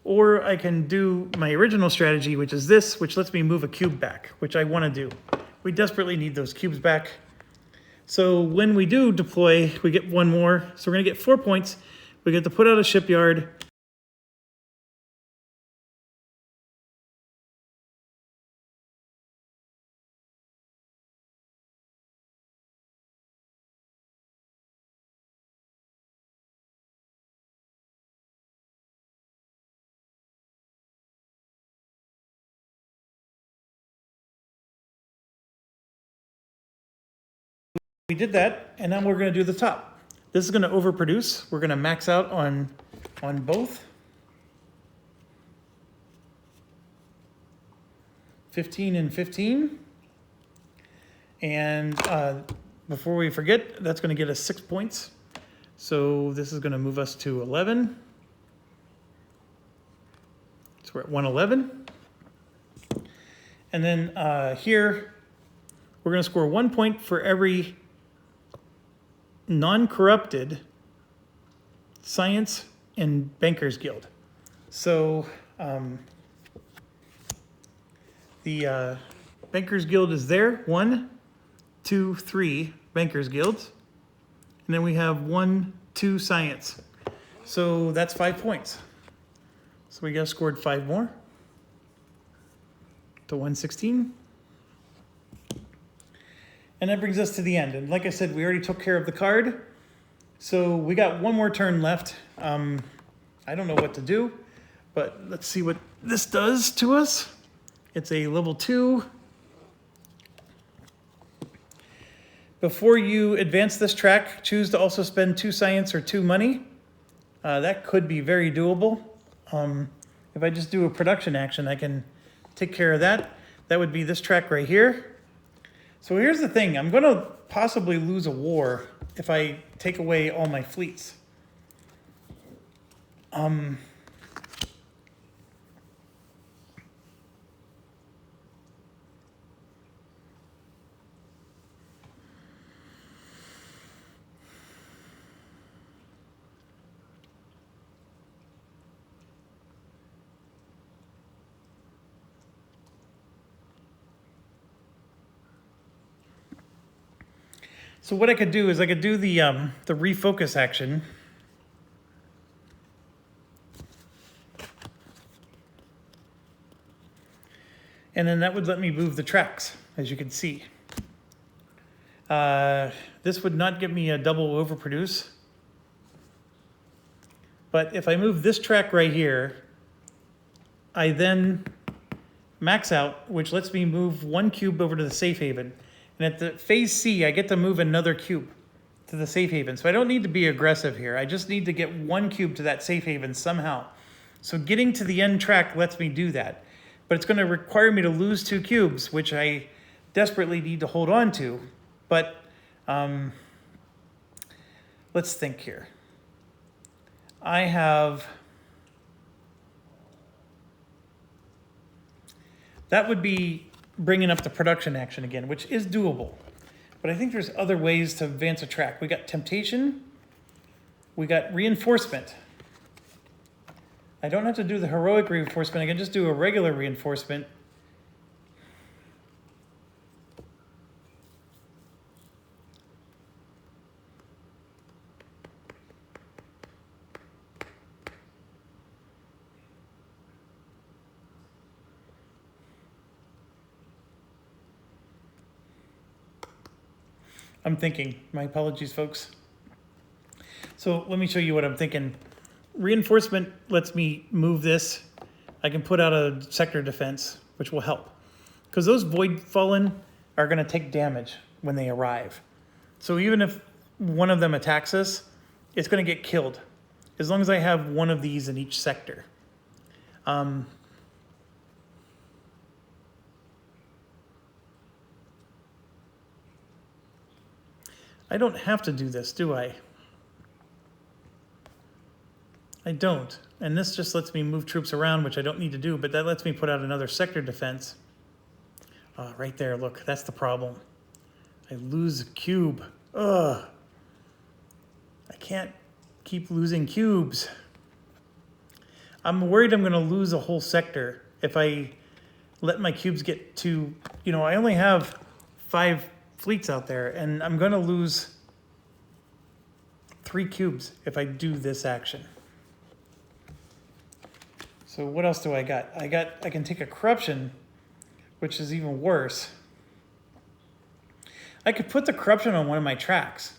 Or I can do my original strategy, which is this, which lets me move a cube back, which I wanna do. We desperately need those cubes back. So when we do deploy, we get 1 more. So we're gonna get 4 points. We get to put out a shipyard. We did that, and now we're going to do the top. This is going to overproduce. We're going to max out on both. 15 and 15. And before we forget, that's going to get us 6 points. So this is going to move us to 11. So we're at 111. And then here, we're going to score 1 point for every non-corrupted Science and Bankers Guild. So the Bankers Guild is there. 1, 2, 3 Bankers Guilds. And then we have 1, 2 Science. So that's 5 points. So we got scored 5 more to 116. And that brings us to the end. And like I said, we already took care of the card. So we got one more turn left. I don't know what to do, but let's see what this does to us. It's a level 2. Before you advance this track, choose to also spend 2 science or 2 money. That could be very doable. If I just do a production action, I can take care of that. That would be this track right here. So here's the thing, I'm gonna possibly lose a war if I take away all my fleets. So what I could do is I could do the refocus action. And then that would let me move the tracks, as you can see. This would not give me a double overproduce. But if I move this track right here, I then max out, which lets me move 1 cube over to the safe haven. And at the phase C, I get to move another cube to the safe haven. So I don't need to be aggressive here. I just need to get 1 cube to that safe haven somehow. So getting to the end track lets me do that. But it's going to require me to lose 2 cubes, which I desperately need to hold on to. But let's think here. I have... That would be bringing up the production action again, which is doable. But I think there's other ways to advance a track. We got temptation. We got reinforcement. I don't have to do the heroic reinforcement. I can just do a regular reinforcement. I'm thinking. My apologies, folks. So let me show you what I'm thinking. Reinforcement lets me move this. I can put out a sector defense, which will help. Because those void fallen are going to take damage when they arrive. So even if one of them attacks us, it's going to get killed. As long as I have one of these in each sector. I don't have to do this, do I? I don't. And this just lets me move troops around, which I don't need to do, but that lets me put out another sector defense. Right there, look, that's the problem. I lose a cube. Ugh. I can't keep losing cubes. I'm worried I'm gonna lose a whole sector if I let my cubes get to, I only have 5 fleets out there, and I'm going to lose 3 cubes if I do this action. So what else do I got? I can take a corruption, which is even worse. I could put the corruption on one of my tracks,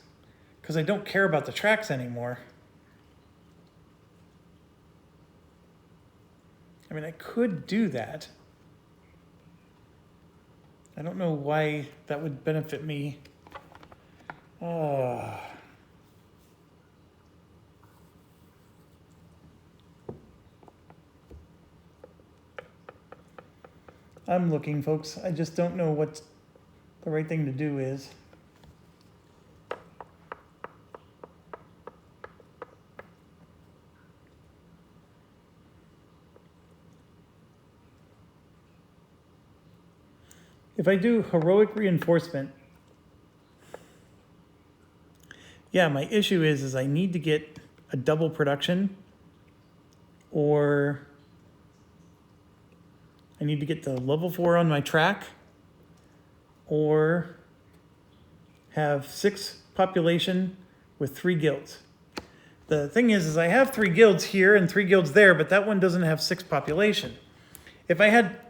because I don't care about the tracks anymore. I mean, I could do that. I don't know why that would benefit me Oh. I'm looking, folks. I just don't know what the right thing to do is. If I do heroic reinforcement, yeah, my issue is I need to get a double production, or I need to get the level 4 on my track, or have 6 population with 3 guilds. The thing is I have 3 guilds here and 3 guilds there, but that one doesn't have 6 population. If I had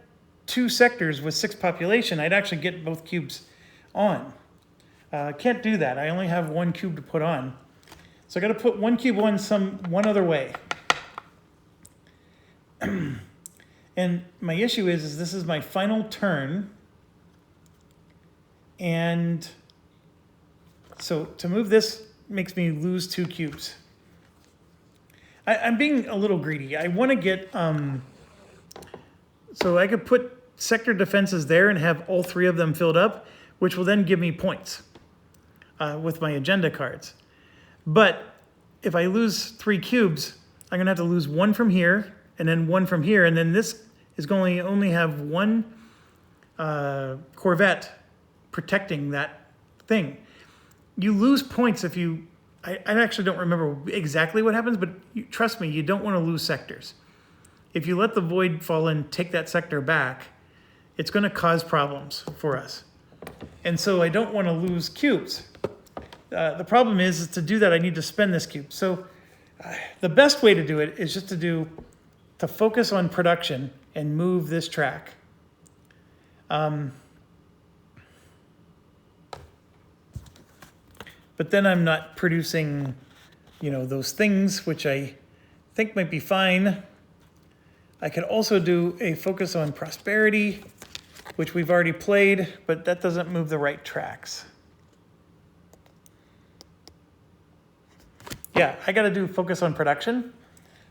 2 sectors with 6 population, I'd actually get both cubes on. Can't do that. I only have 1 cube to put on. So I got to put 1 cube on one other way. And my issue is this is my final turn. And so to move this makes me lose 2 cubes. I'm being a little greedy. I want to get, so I could put sector defenses there and have all 3 of them filled up, which will then give me points with my agenda cards. But if I lose 3 cubes, I'm gonna have to lose 1 from here and then 1 from here, and then this is going to only have 1 Corvette protecting that thing. You lose points if you, I actually don't remember exactly what happens, but trust me, you don't want to lose sectors. If you let the void fall and take that sector back, it's going to cause problems for us. And so I don't want to lose cubes. The problem is to do that, I need to spend this cube. So the best way to do it is just to focus on production and move this track. But then I'm not producing, those things, which I think might be fine. I could also do a focus on prosperity, which we've already played, but that doesn't move the right tracks. Yeah, I got to do focus on production.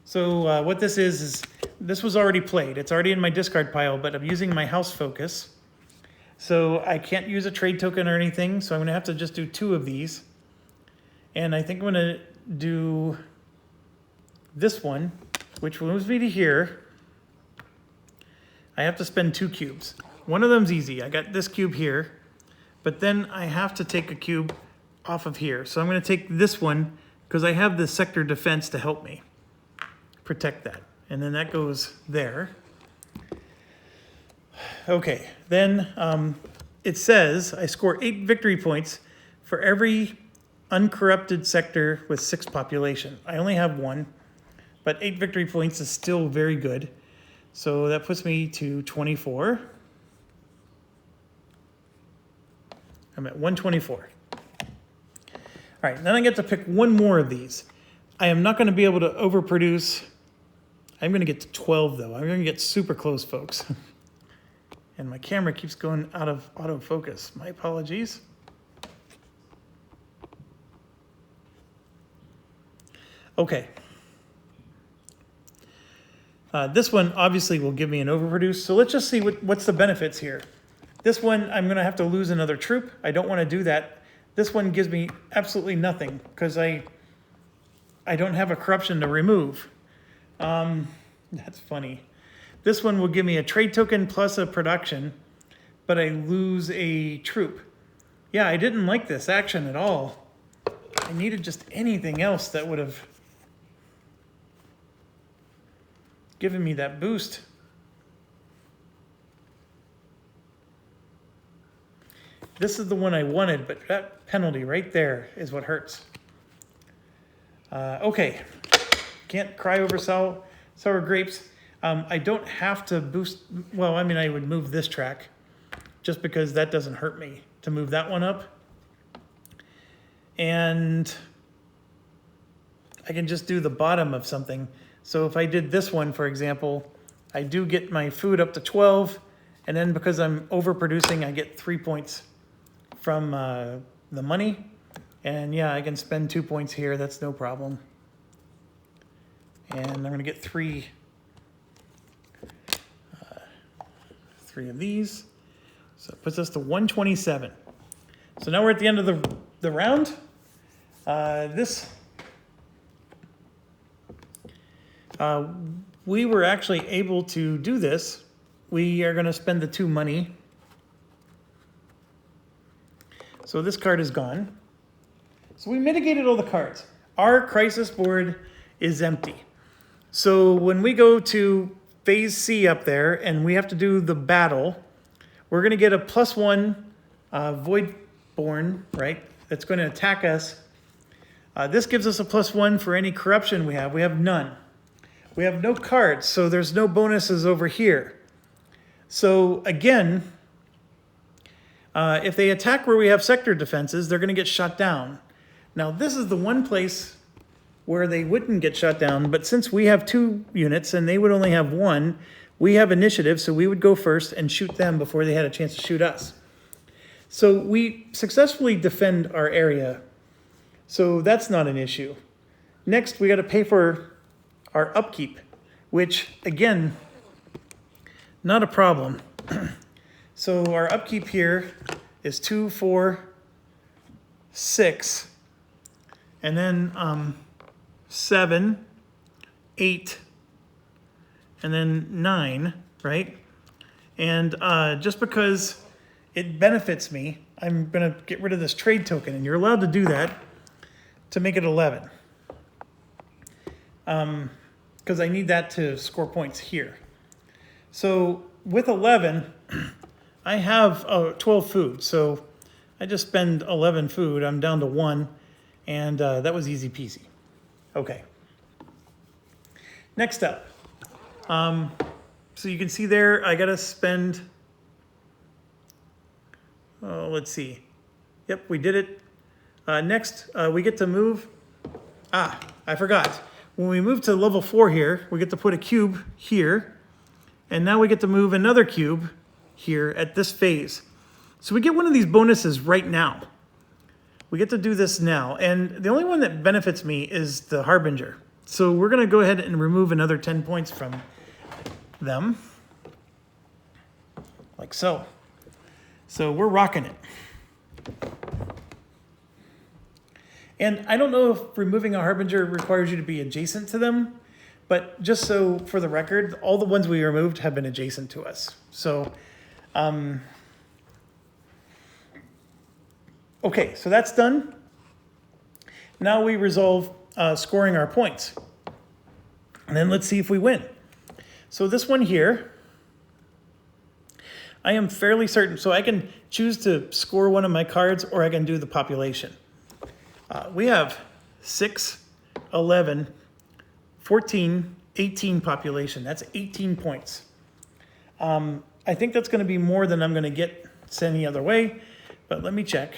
So what this is this was already played. It's already in my discard pile, but I'm using my house focus. So I can't use a trade token or anything, so I'm going to have to just do 2 of these. And I think I'm going to do this one, which moves me to here. I have to spend 2 cubes. One of them's easy. I got this cube here, but then I have to take a cube off of here. So I'm going to take this one because I have the sector defense to help me protect that. And then that goes there. Okay, then it says I score 8 victory points for every uncorrupted sector with 6 population. I only have 1, but 8 victory points is still very good. So that puts me to 24. I'm at 124. All right, then I get to pick 1 more of these. I am not going to be able to overproduce. I'm going to get to 12, though. I'm going to get super close, folks. And my camera keeps going out of autofocus. My apologies. Okay. This one obviously will give me an overproduce. So let's just see what's the benefits here. This one, I'm going to have to lose another troop. I don't want to do that. This one gives me absolutely nothing because I don't have a corruption to remove. That's funny. This one will give me a trade token plus a production, but I lose a troop. Yeah, I didn't like this action at all. I needed just anything else that would have given me that boost. This is the one I wanted, but that penalty right there is what hurts. Okay, can't cry over sour grapes. I don't have to boost, well, I mean, I would move this track just because that doesn't hurt me to move that one up. And I can just do the bottom of something. So if I did this one, for example, I do get my food up to 12, and then because I'm overproducing, I get 3 points from the money. And yeah, I can spend 2 points here. That's no problem. And I'm going to get three of these. So it puts us to 127. So now we're at the end of the round. We were actually able to do this. We are going to spend the 2 money. So this card is gone. So we mitigated all the cards. Our crisis board is empty. So when we go to phase C up there and we have to do the battle, we're going to get a +1 voidborn, right? That's going to attack us. This gives us a +1 for any corruption we have. We have none. We have no cards, so there's no bonuses over here. So again, if they attack where we have sector defenses, they're going to get shot down. Now this is the one place where they wouldn't get shot down, but since we have 2 units and they would only have 1, we have initiative, so we would go first and shoot them before they had a chance to shoot us. So we successfully defend our area, so that's not an issue. Next, we got to pay for our upkeep, which again, not a problem. So our upkeep here is 2, 4, 6, and then 7, 8, and then 9, right? And just because it benefits me, I'm going to get rid of this trade token, and you're allowed to do that to make it 11. Because I need that to score points here. So with 11, I have 12 food, so I just spend 11 food. I'm down to 1, and that was easy peasy. Okay. Next up. So you can see there, I got to spend, let's see. Yep, we did it. Next, we get to move. I forgot. When we move to level 4 here, we get to put a cube here. And now we get to move another cube here at this phase. So we get one of these bonuses right now. We get to do this now. And the only one that benefits me is the Harbinger. So we're going to go ahead and remove another 10 points from them. Like so. So we're rocking it. And I don't know if removing a Harbinger requires you to be adjacent to them, but just so for the record, all the ones we removed have been adjacent to us. So, okay, so that's done. Now we resolve scoring our points. And then let's see if we win. So this one here, I am fairly certain. So I can choose to score one of my cards, or I can do the population. We have 6, 11, 14, 18 population. That's 18 points. I think that's going to be more than I'm going to get any other way, but let me check.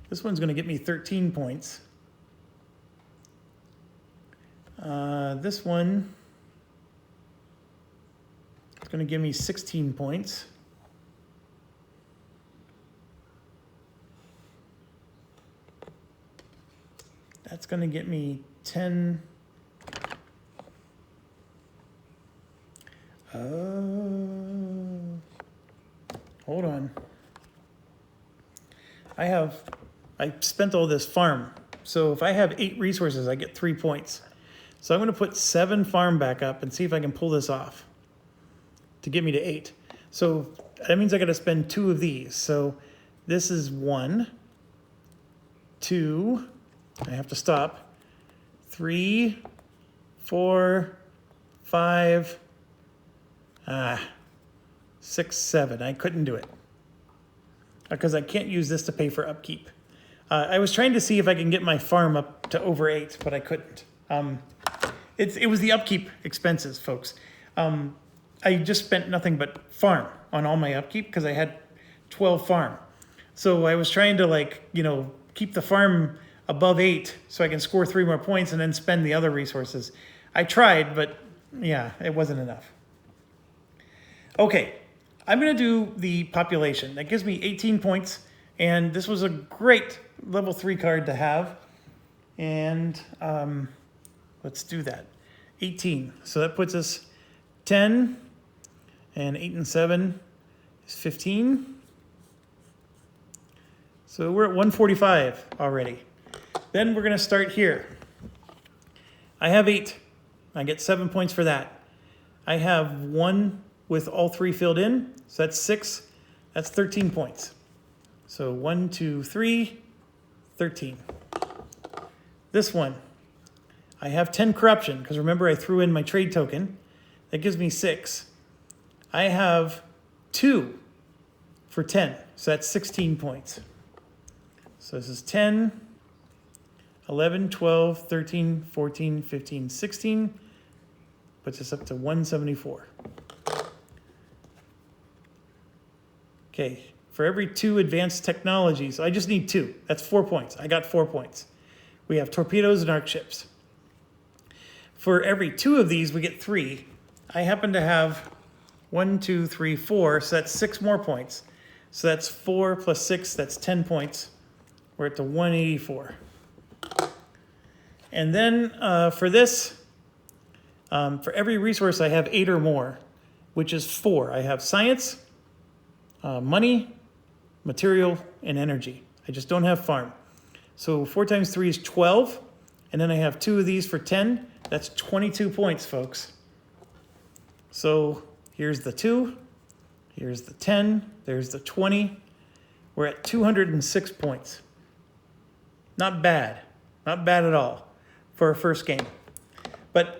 This one's going to get me 13 points. This one is going to give me 16 points. That's going to get me 10. Hold on. I spent all this farm. So if I have 8 resources, I get 3 points. So I'm going to put 7 farm back up and see if I can pull this off to get me to 8. So that means I got to spend 2 of these. So this is 1, 2, I have to stop, 3, 4, 5, 6, 7. I couldn't do it because I can't use this to pay for upkeep. I was trying to see if I can get my farm up to over 8, but I couldn't. It was the upkeep expenses, folks. I just spent nothing but farm on all my upkeep because I had 12 farm. So I was trying to keep the farm above 8 so I can score 3 more points and then spend the other resources. I tried, but yeah, it wasn't enough. Okay, I'm going to do the population. That gives me 18 points, and this was a great level 3 card to have. And let's do that. 18. So that puts us 10, and 8 and 7 is 15. So we're at 145 already. Then we're going to start here. I have 8. I get 7 points for that. I have 1 with all 3 filled in, so that's 6. That's 13 points. So 1, 2, 3, 13. This one, I have 10 corruption, because remember I threw in my trade token. That gives me 6. I have 2 for 10, so that's 16 points. So this is 10, 11, 12, 13, 14, 15, 16. Puts us up to 174. Okay, for every 2 advanced technologies, I just need 2. That's 4 points. I got 4 points. We have torpedoes and arc ships. For every 2 of these, we get 3. I happen to have 1, 2, 3, 4, so that's 6 more points. So that's 4 plus 6, that's 10 points. We're at the 184. And then for this, for every resource, I have 8 or more, which is 4. I have science, money, material, and energy. I just don't have farm. So 4 times 3 is 12. And then I have 2 of these for 10. That's 22 points, folks. So here's the 2. Here's the 10. There's the 20. We're at 206 points. Not bad. Not bad at all for a first game. But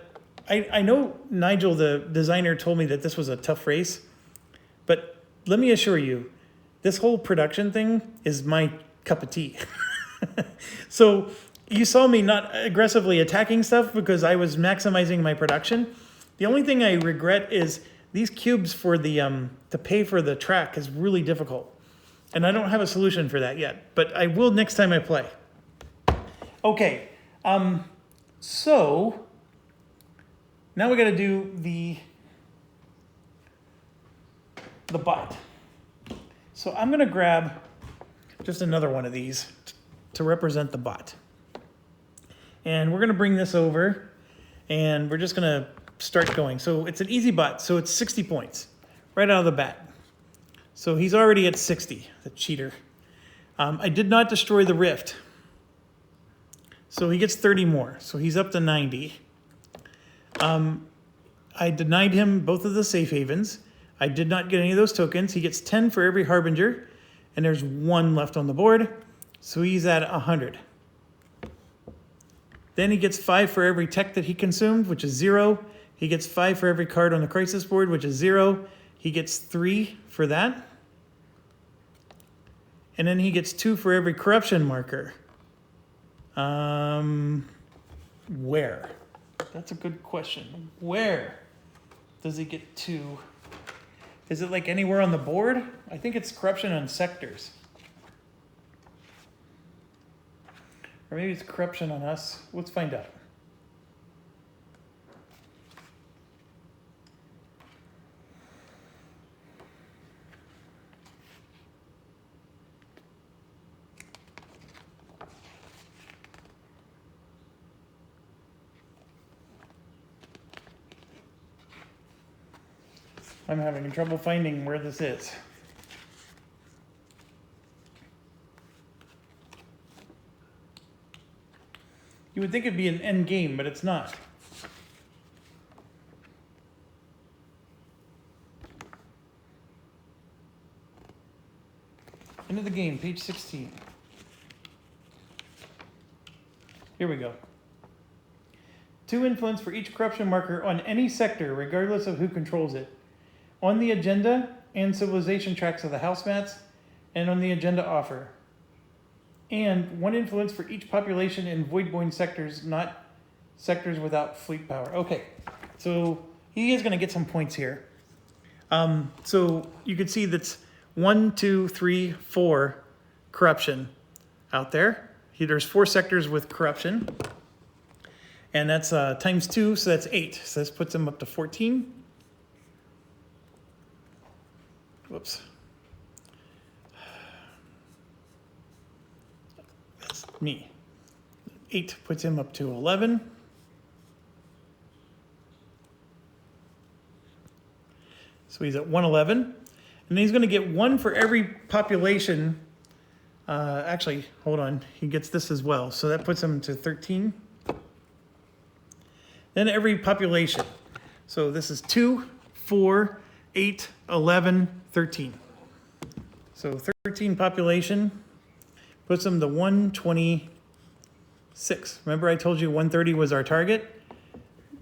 I know Nigel, the designer, told me that this was a tough race. But let me assure you, this whole production thing is my cup of tea. So you saw me not aggressively attacking stuff because I was maximizing my production. The only thing I regret is these cubes for the to pay for the track is really difficult. And I don't have a solution for that yet, but I will next time I play. Okay, so now we got to do the bot. So I'm going to grab just another one of these to represent the bot. And we're going to bring this over, and we're just going to start going. So it's an easy bot, so it's 60 points right out of the bat. So he's already at 60, the cheater. I did not destroy the rift. So he gets 30 more, so he's up to 90. I denied him both of the safe havens. I did not get any of those tokens. He gets 10 for every harbinger, and there's 1 left on the board, so he's at 100. Then he gets 5 for every tech that he consumed, which is 0. He gets 5 for every card on the crisis board, which is 0. He gets 3 for that. And then he gets 2 for every corruption marker. Where? That's a good question. Where does he get 2? Is it like anywhere on the board? I think it's corruption on sectors. Or maybe it's corruption on us. Let's find out. I'm having trouble finding where this is. You would think it'd be an end game, but it's not. End of the game, page 16. Here we go. 2 influence for each corruption marker on any sector, regardless of who controls it. On the agenda and civilization tracks of the house mats, and on the agenda offer. And 1 influence for each population in void-born sectors, not sectors without fleet power. Okay, so he is going to get some points here. So you can see that's 1, 2, 3, 4 corruption out there. There's 4 sectors with corruption. And that's times 2, so that's 8. So this puts him up to 14. Whoops. That's me. 8 puts him up to 11. So he's at 111. And he's going to get 1 for every population. Actually, hold on. He gets this as well. So that puts him to 13. Then every population. So this is 2, 4, 8, 11, 13. So 13 population puts him to 126. Remember I told you 130 was our target?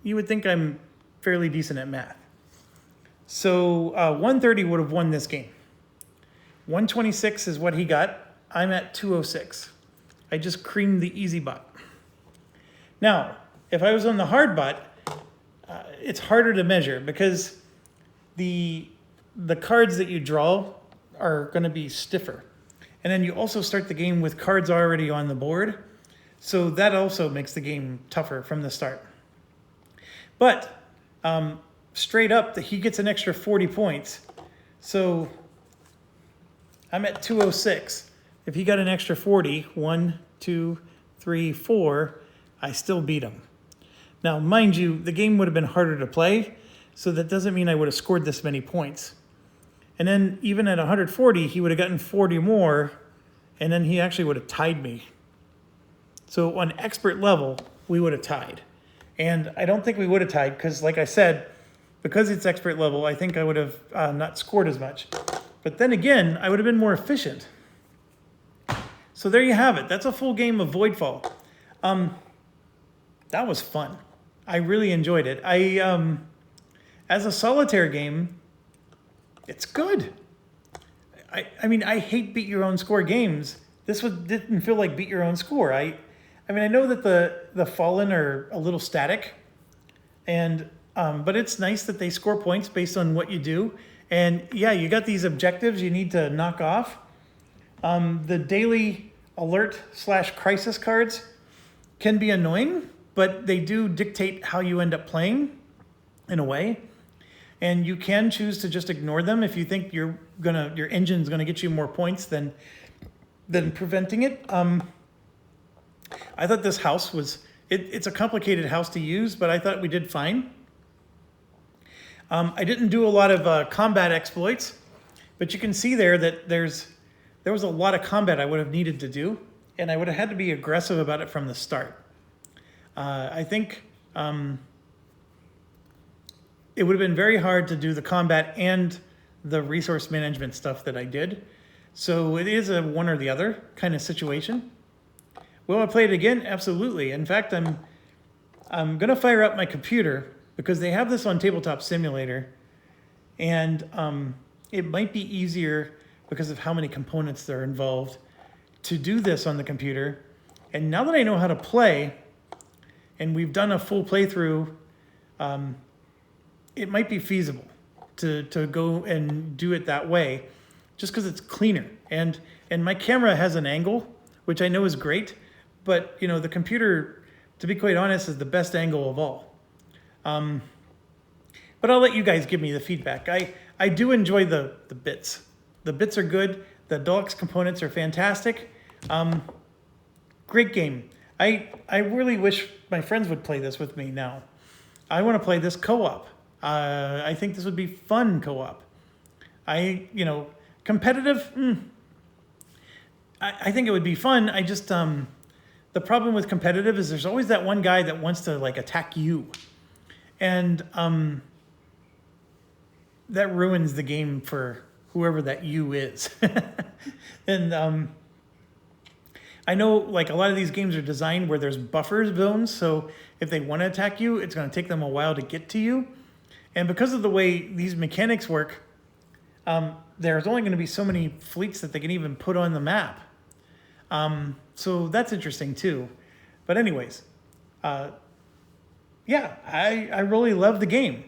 You would think I'm fairly decent at math. So 130 would have won this game. 126 is what he got. I'm at 206. I just creamed the easy bot. Now, if I was on the hard bot, it's harder to measure because the cards that you draw are going to be stiffer. And then you also start the game with cards already on the board. So that also makes the game tougher from the start. But straight up, he gets an extra 40 points. So I'm at 206. If he got an extra 40, 1, 2, 3, 4, I still beat him. Now, mind you, the game would have been harder to play, so that doesn't mean I would have scored this many points. And then even at 140, he would have gotten 40 more, and then he actually would have tied me. So on expert level, we would have tied. And I don't think we would have tied because, like I said, because it's expert level, I think I would have not scored as much. But then again, I would have been more efficient. So there you have it. That's a full game of voidfall. That was fun. I really enjoyed it. As a solitaire game, it's good. I mean, I hate beat your own score games. This didn't feel like beat your own score. I mean, I know that the Fallen are a little static, but it's nice that they score points based on what you do. And yeah, you got these objectives you need to knock off. The daily alert/crisis cards can be annoying, but they do dictate how you end up playing in a way. And you can choose to just ignore them if you think your engine's gonna get you more points than preventing it. I thought this house it's a complicated house to use, but I thought we did fine. I didn't do a lot of combat exploits, but you can see there that there was a lot of combat I would have needed to do, and I would have had to be aggressive about it from the start. I think it would have been very hard to do the combat and the resource management stuff that I did. So it is a one or the other kind of situation. Will I play it again? Absolutely. In fact, I'm gonna fire up my computer because they have this on Tabletop Simulator, and it might be easier because of how many components that are involved to do this on the computer. And now that I know how to play, and we've done a full playthrough, it might be feasible to go and do it that way, just because it's cleaner. And my camera has an angle, which I know is great, but you know, the computer, to be quite honest, is the best angle of all. But I'll let you guys give me the feedback. I do enjoy the bits. The bits are good. The deluxe components are fantastic. Great game. I really wish my friends would play this with me now. I want to play this co-op. I think this would be fun co-op. Competitive, I think it would be fun. I just, the problem with competitive is there's always that one guy that wants to like attack you. And that ruins the game for whoever that you is. And I know like a lot of these games are designed where there's buffer zones. So if they want to attack you, it's going to take them a while to get to you. And because of the way these mechanics work, there's only going to be so many fleets that they can even put on the map. So that's interesting too. But anyways, yeah, I really love the game.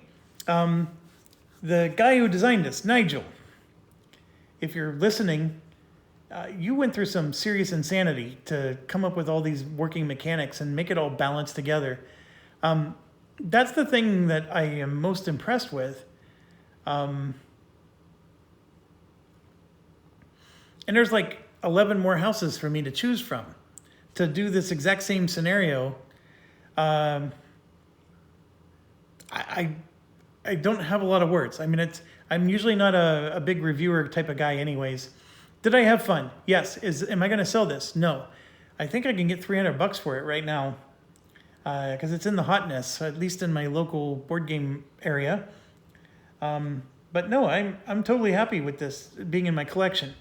The guy who designed this, Nigel, if you're listening, you went through some serious insanity to come up with all these working mechanics and make it all balanced together. That's the thing that I am most impressed with. And there's like 11 more houses for me to choose from to do this exact same scenario. I don't have a lot of words. I mean, I'm usually not a big reviewer type of guy anyways. Did I have fun? Yes. Am I going to sell this? No. I think I can get $300 for it right now because it's in the hotness, at least in my local board game area. But no, I'm totally happy with this being in my collection.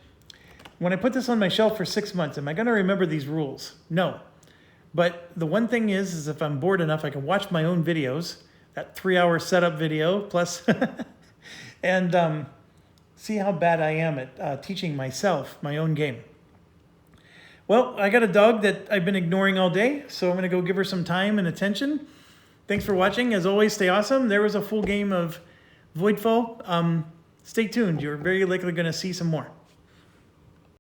When I put this on my shelf for 6 months, am I going to remember these rules? No. But the one thing is if I'm bored enough, I can watch my own videos, that 3-hour setup video plus, and see how bad I am at teaching myself my own game. Well, I got a dog that I've been ignoring all day, so I'm going to go give her some time and attention. Thanks for watching. As always, stay awesome. There was a full game of voidfall. Stay tuned. You're very likely going to see some more.